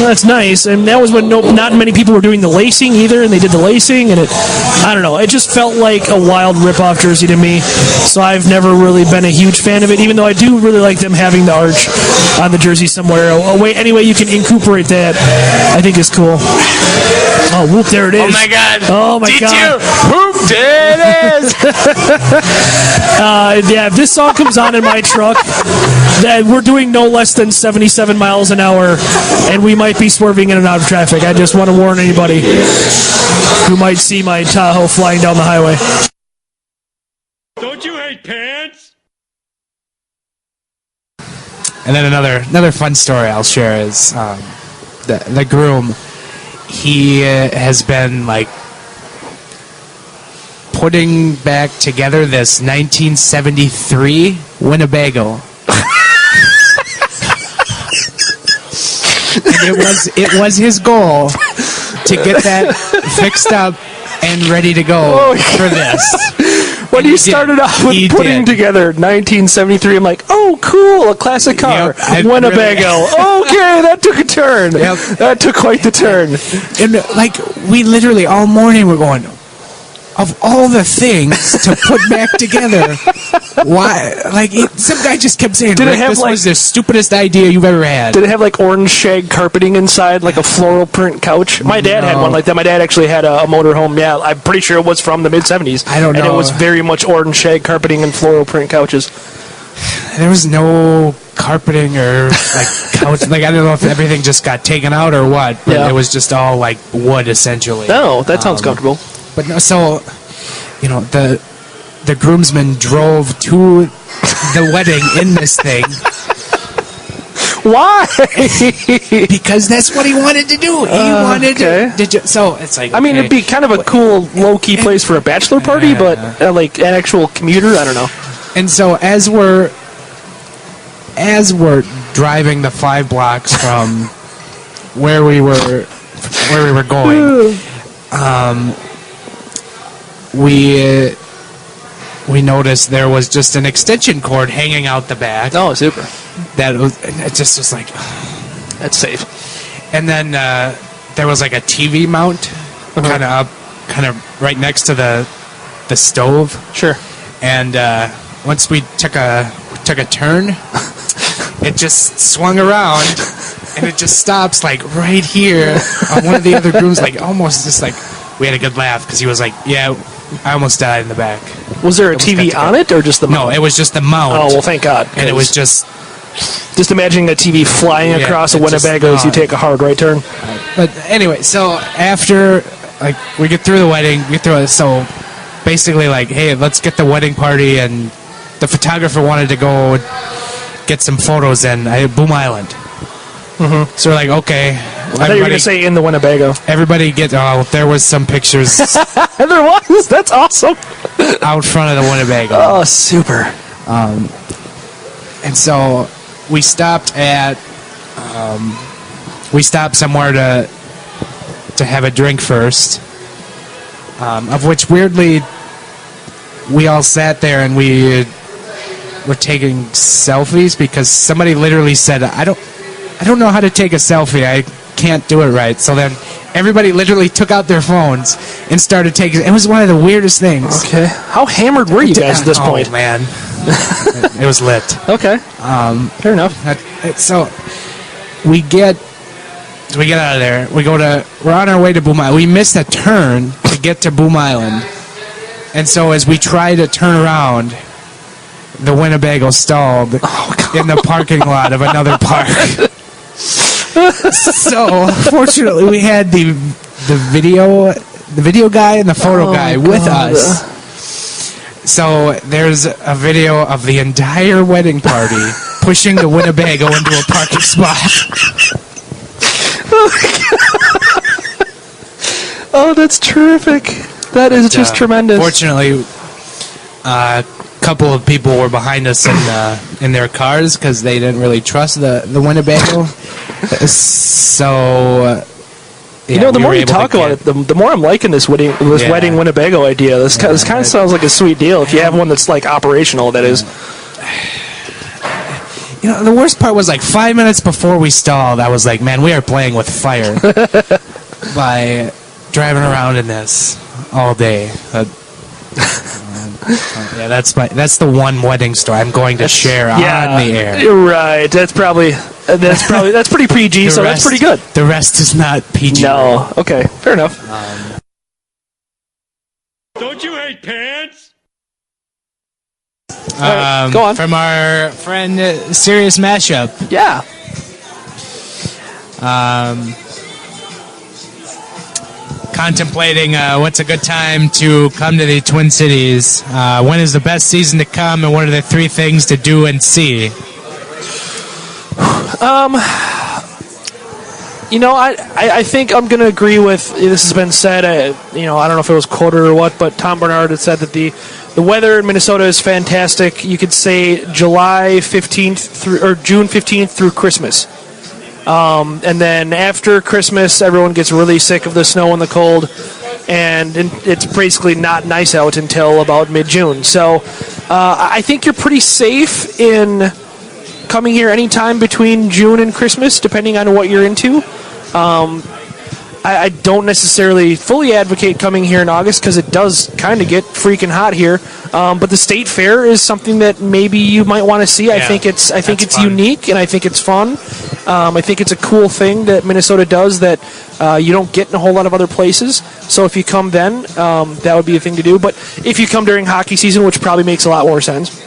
that's nice. And that was when not many people were doing the lacing either, and they did the lacing, and I don't know, it just felt like a Wild ripoff jersey to me. So I've never really been a huge fan of it, even though I do really like them having the arch on the jersey somewhere. Any way you can incorporate that, I think is cool. Oh, whoop, there it is. Oh, my God. Oh, my God. Whoop, there it is. If this song comes on in my truck, then we're doing no less than 77 miles an hour, and we might be swerving in and out of traffic. I just want to warn anybody who might see my Tahoe flying down the highway. Don't you hate pants? And then another fun story I'll share is the groom. He has been like putting back together this 1973 Winnebago. And it was his goal to get that fixed up and ready to go for this. When he started off with putting together 1973, I'm like, oh, cool, a classic car. Yep, Winnebago. Okay, that took a turn. Yep. That took quite the turn. And we literally all morning were going, of all the things to put back together, why? Some guy just kept saying, Did it Rick, have this was the stupidest idea you've ever had. Did it have orange shag carpeting inside, like a floral print couch? My dad had one like that. My dad actually had a motorhome. Yeah, I'm pretty sure it was from the mid-'70s. I don't know. And it was very much orange shag carpeting and floral print couches. There was no carpeting or couch. I don't know if everything just got taken out or what, but it was just all wood essentially. No, that sounds comfortable. But no, so the groomsmen drove to the wedding in this thing. Why? Because that's what he wanted to do. He wanted to. So it's like, it'd be kind of a cool low-key place for a bachelor party, but an actual commuter, I don't know. And so as we're driving the 5 blocks from where we were going, we noticed there was just an extension cord hanging out the back. Oh, super. It just was like, that's safe. And then there was like a TV mount, kind of right next to the stove. Sure. And once we took a turn, it just swung around, and it just stops like right here on one of the other rooms, like almost just like we had a good laugh because he was like, "Yeah, I almost died in the back." Was there a TV on it or just the mount? No, it was just the mount. Oh, well, thank God. And it was just imagining a TV flying across a Winnebago as you take a hard right turn. But anyway, so after like we get through the wedding, so basically like, hey, let's get the wedding party, and the photographer wanted to go get some photos in Boom Island. Mm-hmm. So we're like, okay. I thought you were going to say in the Winnebago. Everybody there was some pictures. There was? That's awesome. Out front of the Winnebago. Oh, super. And so we stopped somewhere to have a drink first, of which weirdly we all sat there and we were taking selfies because somebody literally said, I don't know how to take a selfie. I can't do it right. So then everybody literally took out their phones and started taking. It was one of the weirdest things. Okay. How hammered were you guys at this point? Oh, man. It was lit. Okay. Fair enough. So we get out of there. We're on our way to Boom Island. We missed a turn to get to Boom Island. And so as we try to turn around, the Winnebago stalled in the parking lot of another park. So fortunately we had the video guy and the photo guy with us. So there's a video of the entire wedding party pushing the Winnebago into a parking spot. Oh, that's terrific. That is just tremendous. Fortunately, a couple of people were behind us in their cars because they didn't really trust the Winnebago. So, yeah, the more you talk about it, the more I'm liking this wedding Winnebago idea. This kind of sounds like a sweet deal. If you have one that's like operational, that is. The worst part was like 5 minutes before we stalled, I was like, man, we are playing with fire by driving around in this all day. Yeah, that's the one wedding story I'm going to share on the air. You're right. That's pretty PG, so that's pretty good. The rest is not PG. No. Okay. Fair enough. Don't you hate pants? Go on. From our friend Serious Mashup. Yeah. Contemplating what's a good time to come to the Twin Cities. When is the best season to come, and what are the 3 things to do and see? I think I'm going to agree with, this has been said, I don't know if it was quoted or what, but Tom Bernard had said that the weather in Minnesota is fantastic. You could say July 15th or June 15th through Christmas. And then after Christmas, everyone gets really sick of the snow and the cold, and it's basically not nice out until about mid-June. So I think you're pretty safe in coming here anytime between June and Christmas, depending on what you're into. I don't necessarily fully advocate coming here in August because it does kind of get freaking hot here. But the state fair is something that maybe you might want to see. I think it's unique, and I think it's fun. I think it's a cool thing that Minnesota does that you don't get in a whole lot of other places. So if you come then, that would be a thing to do. But if you come during hockey season, which probably makes a lot more sense,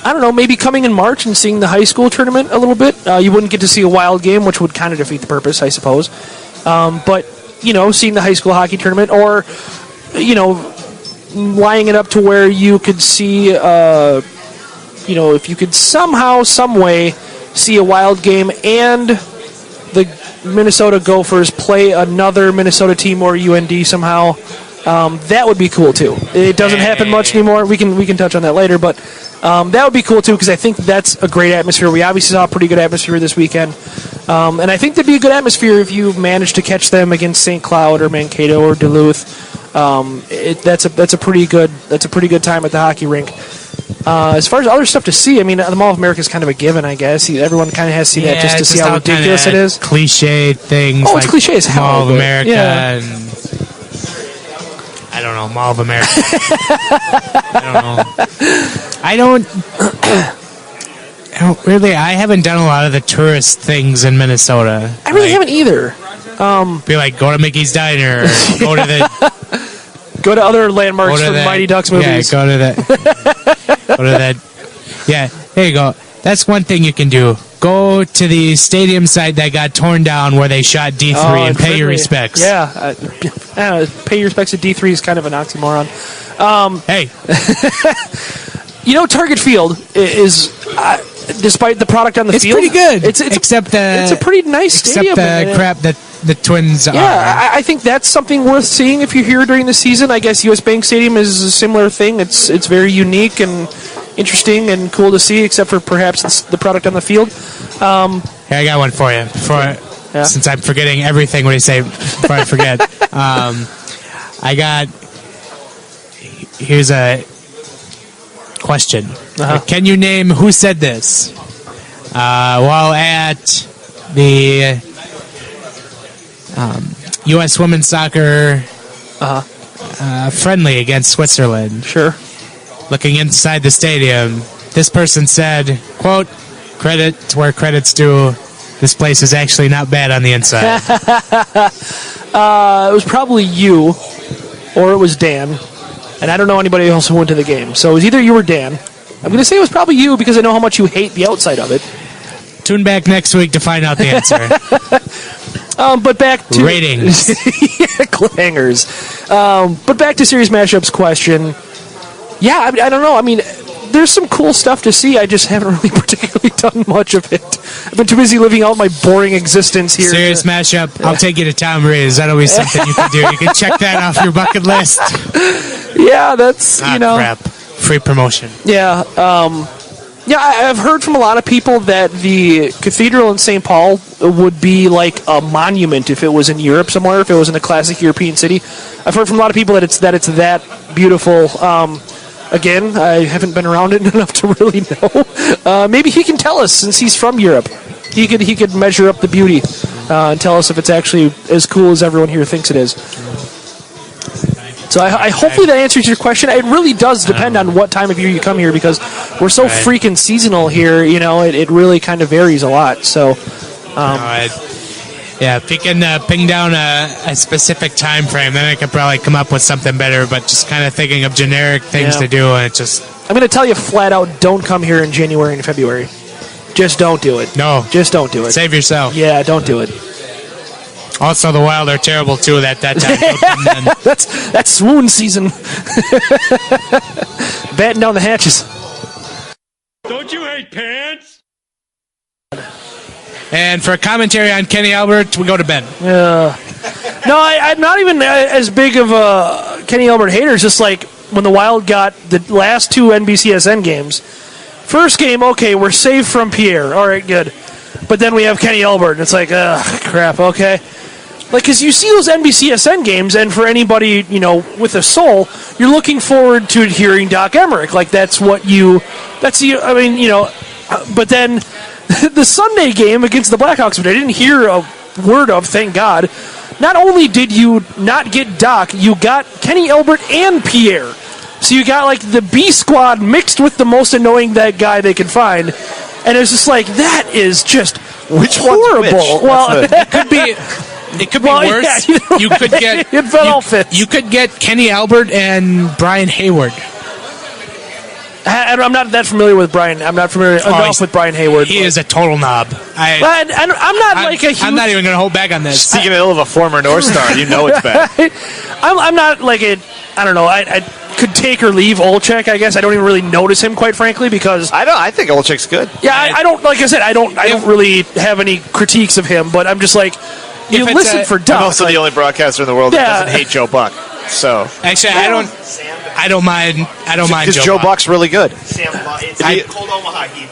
I don't know, maybe coming in March and seeing the high school tournament a little bit. You wouldn't get to see a Wild game, which would kind of defeat the purpose, I suppose. But, seeing the high school hockey tournament, or, lining it up to where you could see, if you could somehow, some way see a Wild game and the Minnesota Gophers play another Minnesota team or UND somehow, that would be cool too. It doesn't happen much anymore. We can touch on that later, but that would be cool too because I think that's a great atmosphere. We obviously saw a pretty good atmosphere this weekend. And I think that'd be a good atmosphere if you manage to catch them against St. Cloud or Mankato or Duluth. That's a pretty good time at the hockey rink. As far as other stuff to see, I mean, the Mall of America is kind of a given, I guess. Everyone kind of has to see that just to see how ridiculous it is. Cliche things. Oh, it's cliche as hell. Mall of America and I don't know, Mall of America. I don't really. I haven't done a lot of the tourist things in Minnesota. I really haven't either. Be like, go to Mickey's Diner. Or go to the. Go to other landmarks from Mighty Ducks movies. Yeah, go to that. Go to that. Yeah, there you go. That's one thing you can do. Go to the stadium site that got torn down where they shot D3 and pay your respects. Yeah, pay your respects to D3 is kind of an oxymoron. Hey. Target Field is, despite the product on the field, it's pretty good. It's a pretty nice stadium. Except the crap that the Twins are. Yeah, I think that's something worth seeing if you're here during the season. I guess US Bank Stadium is a similar thing. It's very unique and interesting and cool to see, except for perhaps the product on the field. Here, I got one for you. Since I'm forgetting everything when you say before I forget. Here's a question. Can you name who said this while at the U.S. women's soccer friendly against Switzerland? Sure. Looking inside the stadium, this person said, quote, "Credit where credit's due. This place is actually not bad on the inside." It was probably you, or it was Dan. And I don't know anybody else who went to the game. So it was either you or Dan. I'm going to say it was probably you because I know how much you hate the outside of it. Tune back next week to find out the answer. But back to... ratings. Cliffhangers. But back to Series Mashups question. Yeah, I don't know. I mean, there's some cool stuff to see. I just haven't really particularly done much of it. I've been too busy living out my boring existence here. Serious mashup. I'll take you to Tom Riz. That'll be something you can do. You can check that off your bucket list. Yeah, that's, crap. Free promotion. Yeah. I've heard from a lot of people that the cathedral in St. Paul would be like a monument if it was in Europe somewhere, if it was in a classic European city. I've heard from a lot of people that it's that beautiful. Again, I haven't been around it enough to really know. Maybe he can tell us since he's from Europe. He could measure up the beauty and tell us if it's actually as cool as everyone here thinks it is. So I hopefully that answers your question. It really does depend on what time of year you come here because we're so freaking seasonal here. It really kind of varies a lot. So, yeah, if you can ping down a specific time frame, then I could probably come up with something better. But just kind of thinking of generic things to do, and it just... I'm going to tell you flat out, don't come here in January and February. Just don't do it. No. Just don't do it. Save yourself. Yeah, don't do it. Also, the Wild are terrible, too, at that time. That's swoon season. Batten down the hatches. Don't you hate pants? And for a commentary on Kenny Albert, we go to Ben. No, I'm not even as big of a Kenny Albert hater. It's just like when the Wild got the last two NBCSN games. First game, okay, we're saved from Pierre. All right, good. But then we have Kenny Albert, and it's like, crap, okay. Like, because you see those NBCSN games, and for anybody, with a soul, you're looking forward to hearing Doc Emmerich. Like, but then the Sunday game against the Blackhawks, which I didn't hear a word of, thank God, not only did you not get Doc, you got Kenny Albert and Pierre. So you got, like, the B squad mixed with the most annoying that guy they could find. And it's just like, that is just horrible. Which? Well, it could be worse. Yeah, you could get you could get Kenny Albert and Brian Hayward. I'm not that familiar with Brian. I'm not familiar enough with Brian Hayward. He is a total knob. I'm not like a huge... I'm not even going to hold back on this. Speaking of a former North Star, you know it's bad. I'm not like a... I don't know. I could take or leave Olczyk, I guess. I don't even really notice him, quite frankly, because... I think Olczyk's good. Yeah, I don't... Like I said, I don't really have any critiques of him, but I'm just like... You listen for Doc. I'm also the only broadcaster in the world that doesn't hate Joe Buck. So actually, I don't mind. Because Joe Buck's really good. Cold Omaha Heat.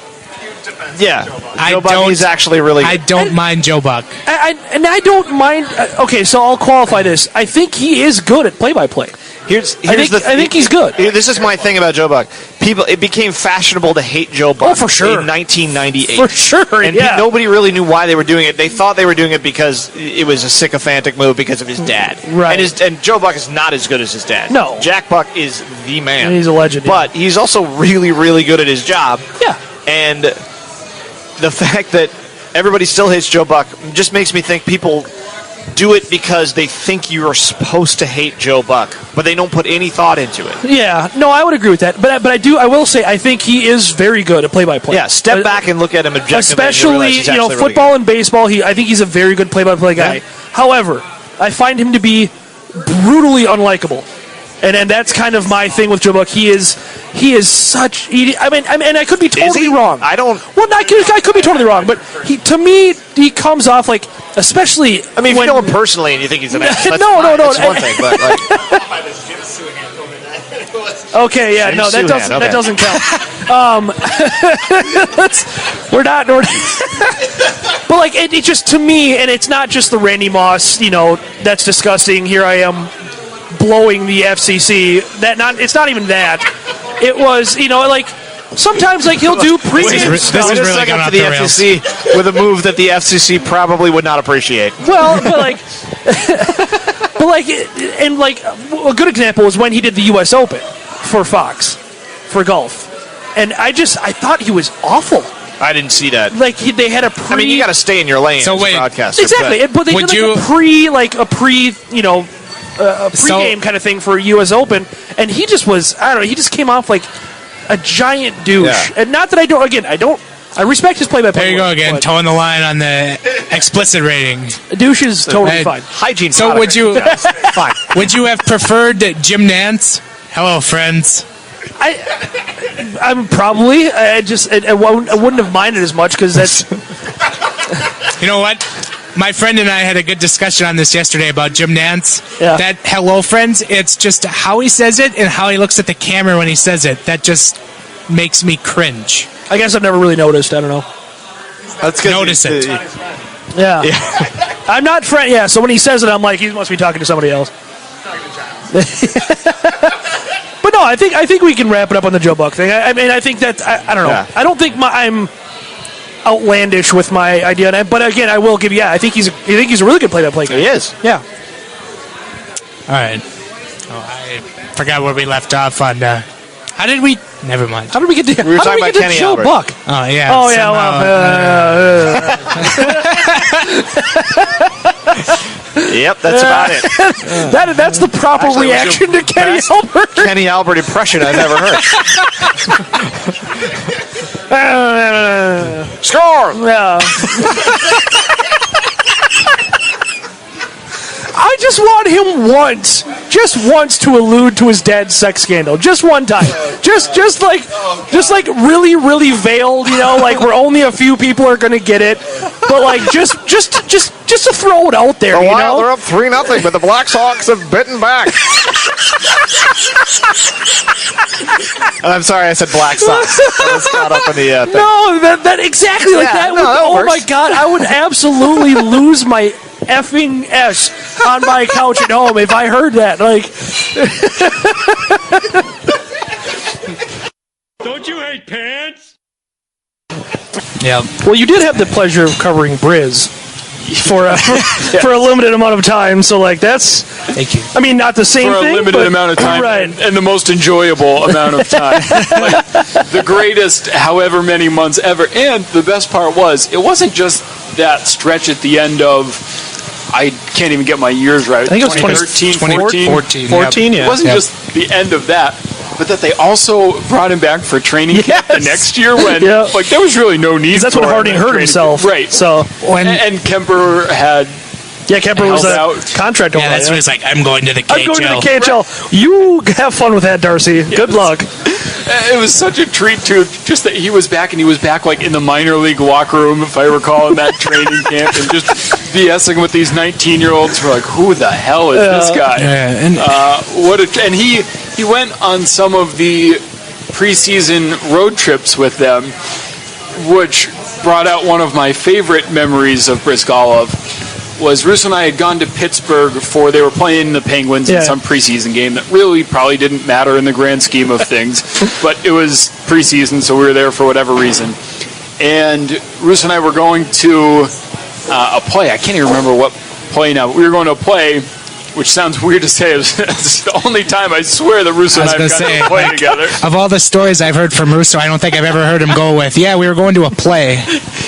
Yeah, I he's actually really good. I don't mind Joe Buck. I don't mind. Okay, so I'll qualify this. I think he is good at play-by-play. I think he's good. This is my thing about Joe Buck. It became fashionable to hate Joe Buck. Oh, for sure. In 1998. For sure, and nobody really knew why they were doing it. They thought they were doing it because it was a sycophantic move because of his dad. Right. And Joe Buck is not as good as his dad. No. Jack Buck is the man. He's a legend. But he's also really, really good at his job. Yeah. And the fact that everybody still hates Joe Buck just makes me think people do it because they think you are supposed to hate Joe Buck, but they don't put any thought into it. Yeah, no, I would agree with that. But I will say, I think he is very good at play-by-play. Yeah, step back and look at him objectively. Especially, Really football and baseball. I think he's a very good play-by-play guy. Yeah. However, I find him to be brutally unlikable. And that's kind of my thing with Joe Buck. He is such. I could be totally wrong. I don't. Well, I could be totally wrong, but to me, he comes off like, especially. I mean, if you know him personally and you think he's an ass, that's no, that's one thing. But like, okay, yeah, no, that doesn't count. We're not. But like, it just to me, and it's not just the Randy Moss. That's disgusting. Here I am, blowing the FCC. It's not even that. It was, like, sometimes like he'll do pre-game stuff. Wait a second for the FCC with a move that the FCC probably would not appreciate. Well, a good example was when he did the U.S. Open for Fox for golf, and I thought he was awful. I didn't see that. Like they had a pre. I mean, you got to stay in your lane as a broadcaster. Exactly, but they did a pre-game kind of thing for U.S. Open, and he just was, I don't know, he just came off like a giant douche. Yeah. And not that I respect his play-by-play. There you go again, towing the line on the explicit rating. A douche is totally fine. Hygiene. So would you, fine. Would you have preferred Jim Nantz? Hello, friends. I'm probably, I wouldn't have minded as much because that's... You know what? My friend and I had a good discussion on this yesterday about Jim Nantz. Yeah. That hello, friends, it's just how he says it and how he looks at the camera when he says it. That just makes me cringe. I guess I've never really noticed. I don't know. Let's get Notice it. Yeah. I'm not friend. Yeah, so when he says it, I'm like, he must be talking to somebody else. But no, I think we can wrap it up on the Joe Buck thing. I mean, I think that, I don't know. Yeah. I don't think I'm outlandish with my idea, but again, I will give you. Yeah, I think he's a really good play-by-play guy. He is. Yeah. All right. Oh, I forgot where we left off on. How did we? Never mind. How did we get to? We were talking about Kenny Joe Albert. Buck. Oh yeah. Oh yeah. Yep, that's about it. That's the proper reaction to Kenny Albert. Kenny Albert impression I've ever heard. Score! Yeah. I just want him just once to allude to his dad's sex scandal. Just one time. Just like really, really veiled, like where only a few people are gonna get it. But like just to throw it out there, Wild, they're up 3-0, but the Blackhawks have bitten back. I'm sorry, I said Black Sox. I was caught up in the thing. No, that exactly like that. Oh my god, I would absolutely lose my effing S on my couch at home if I heard that. Like, don't you hate pants? Yeah. Well, you did have the pleasure of covering Briz for a limited amount of time, so like that's. Thank you. I mean, not the same for thing, a limited amount of time, right? And the most enjoyable amount of time, like the greatest, however many months ever. And the best part was, it wasn't just that stretch at the end of. I can't even get my years right. I think it was 2013, 14, yeah. It wasn't just the end of that, but that they also brought him back for training camp the next year when, like, there was really no need. That's when Harding hurt himself, right? So and Kemper had. Yeah, Kemper was a contract owner. Yeah, that's when he's like, I'm going to the KHL. I'm going to the KHL. You have fun with that, Darcy. Yes. Good luck. It was such a treat, too, just that he was back, and he was back, like, in the minor league locker room, if I recall, in that training camp, and just BSing with these 19-year-olds who are like, who the hell is this guy? Yeah, and he went on some of the preseason road trips with them, which brought out one of my favorite memories of Bryzgalov, was Russo and I had gone to Pittsburgh they were playing the Penguins in some preseason game that really probably didn't matter in the grand scheme of things, but it was preseason, so we were there for whatever reason. And Russo and I were going to a play. I can't even remember what play now, but we were going to a play, which sounds weird to say. It's the only time I swear that Russo and I have gotten to play together. Of all the stories I've heard from Russo, I don't think I've ever heard him go with, yeah, we were going to a play.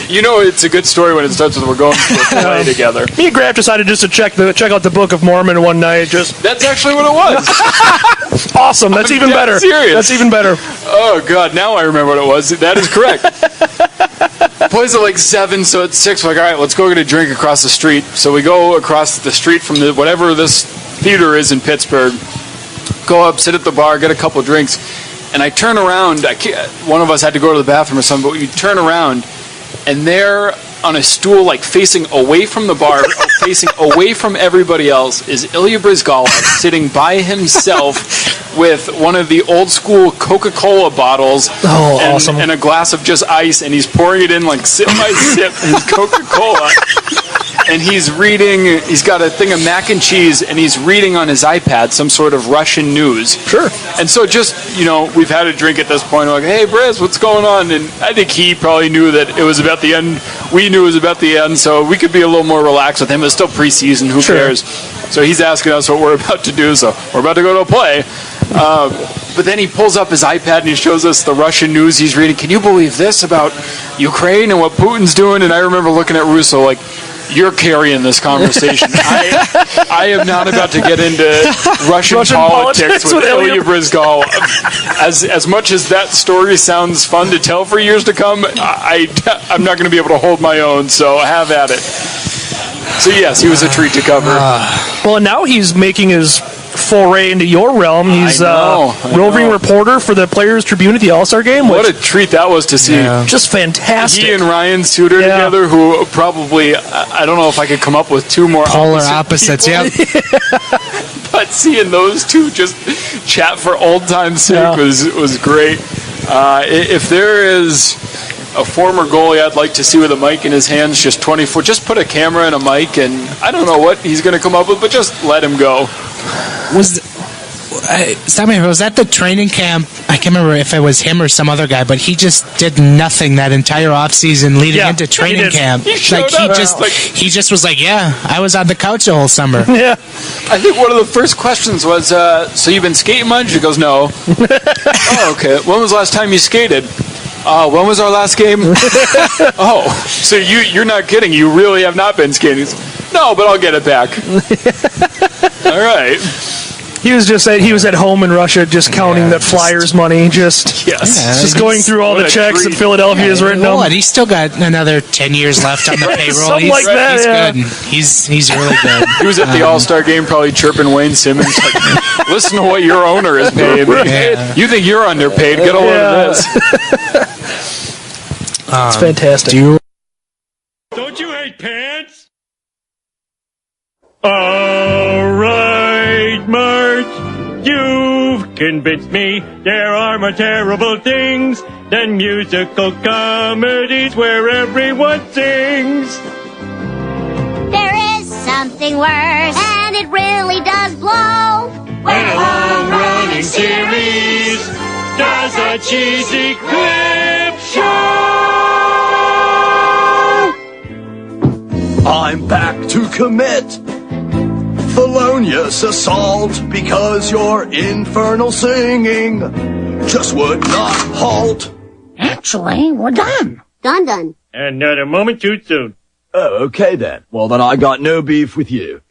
You know, it's a good story when it starts with we're going to a play together. Me and Graff decided just to check out the Book of Mormon one night. That's actually what it was. Awesome. That's even better. Serious. That's even better. Oh, God. Now I remember what it was. That is correct. Plays at like 7, so at 6, we're like, all right, let's go get a drink across the street. So we go across the street from whatever this theater is in Pittsburgh, go up, sit at the bar, get a couple drinks, and I turn around. One of us had to go to the bathroom or something, but we turn around, and there on a stool, like facing away from the bar, facing away from everybody else, is Ilya Bryzgalov sitting by himself with one of the old school Coca-Cola bottles awesome. And a glass of just ice, and he's pouring it in like sip by sip, his Coca-Cola. And he's got a thing of mac and cheese, and he's reading on his iPad some sort of Russian news. Sure. And so we've had a drink at this point. We're like, hey, Briz, what's going on? And I think he probably knew that it was about the end. We knew it was about the end, so we could be a little more relaxed with him. It's still preseason. Who cares? So he's asking us what we're about to do, so we're about to go to a play. But then he pulls up his iPad and he shows us the Russian news he's reading. Can you believe this about Ukraine and what Putin's doing? And I remember looking at Russo like, you're carrying this conversation. I am not about to get into Russian politics with Ilya Bryzgalov. As much as that story sounds fun to tell for years to come, I'm not going to be able to hold my own, so have at it. So yes, he was a treat to cover. Well, now he's making his foray into your realm. He's roving reporter for the Players Tribune at the All-Star Game. What a treat that was to see. Yeah. Just fantastic. He and Ryan Suter together, who probably, I don't know if I could come up with two more polar opposites. Yeah. But seeing those two just chat for old time's sake was great. If there is a former goalie I'd like to see with a mic in his hands, just 24, just put a camera and a mic, and I don't know what he's going to come up with, but just let him go. Was that the training camp? I can't remember if it was him or some other guy, but he just did nothing that entire offseason leading into training camp. He just was like, I was on the couch the whole summer. Yeah. I think one of the first questions was, so you've been skating much? He goes, no. Oh, okay. When was the last time you skated? When was our last game? Oh, so you're not kidding. You really have not been skating. No, but I'll get it back. All right. He was at home in Russia just counting that Flyers money, just going through all the checks that Philadelphia's written on. And he's still got another 10 years left on the payroll. Something like that, he's good. He's really good. He was at the All-Star game probably chirping Wayne Simmons like, listen to what your owner is paying. Yeah. You think you're underpaid? Get a load of this. It's fantastic. Don't you hate pants? All right, March, you've convinced me there are more terrible things than musical comedies where everyone sings. There is something worse, and it really does blow. When a long-running series does a cheesy clip show. I'm back to commit felonious assault because your infernal singing just would not halt. Actually, we're done. Done. And not a moment too soon. Oh, okay then. Well, then I got no beef with you.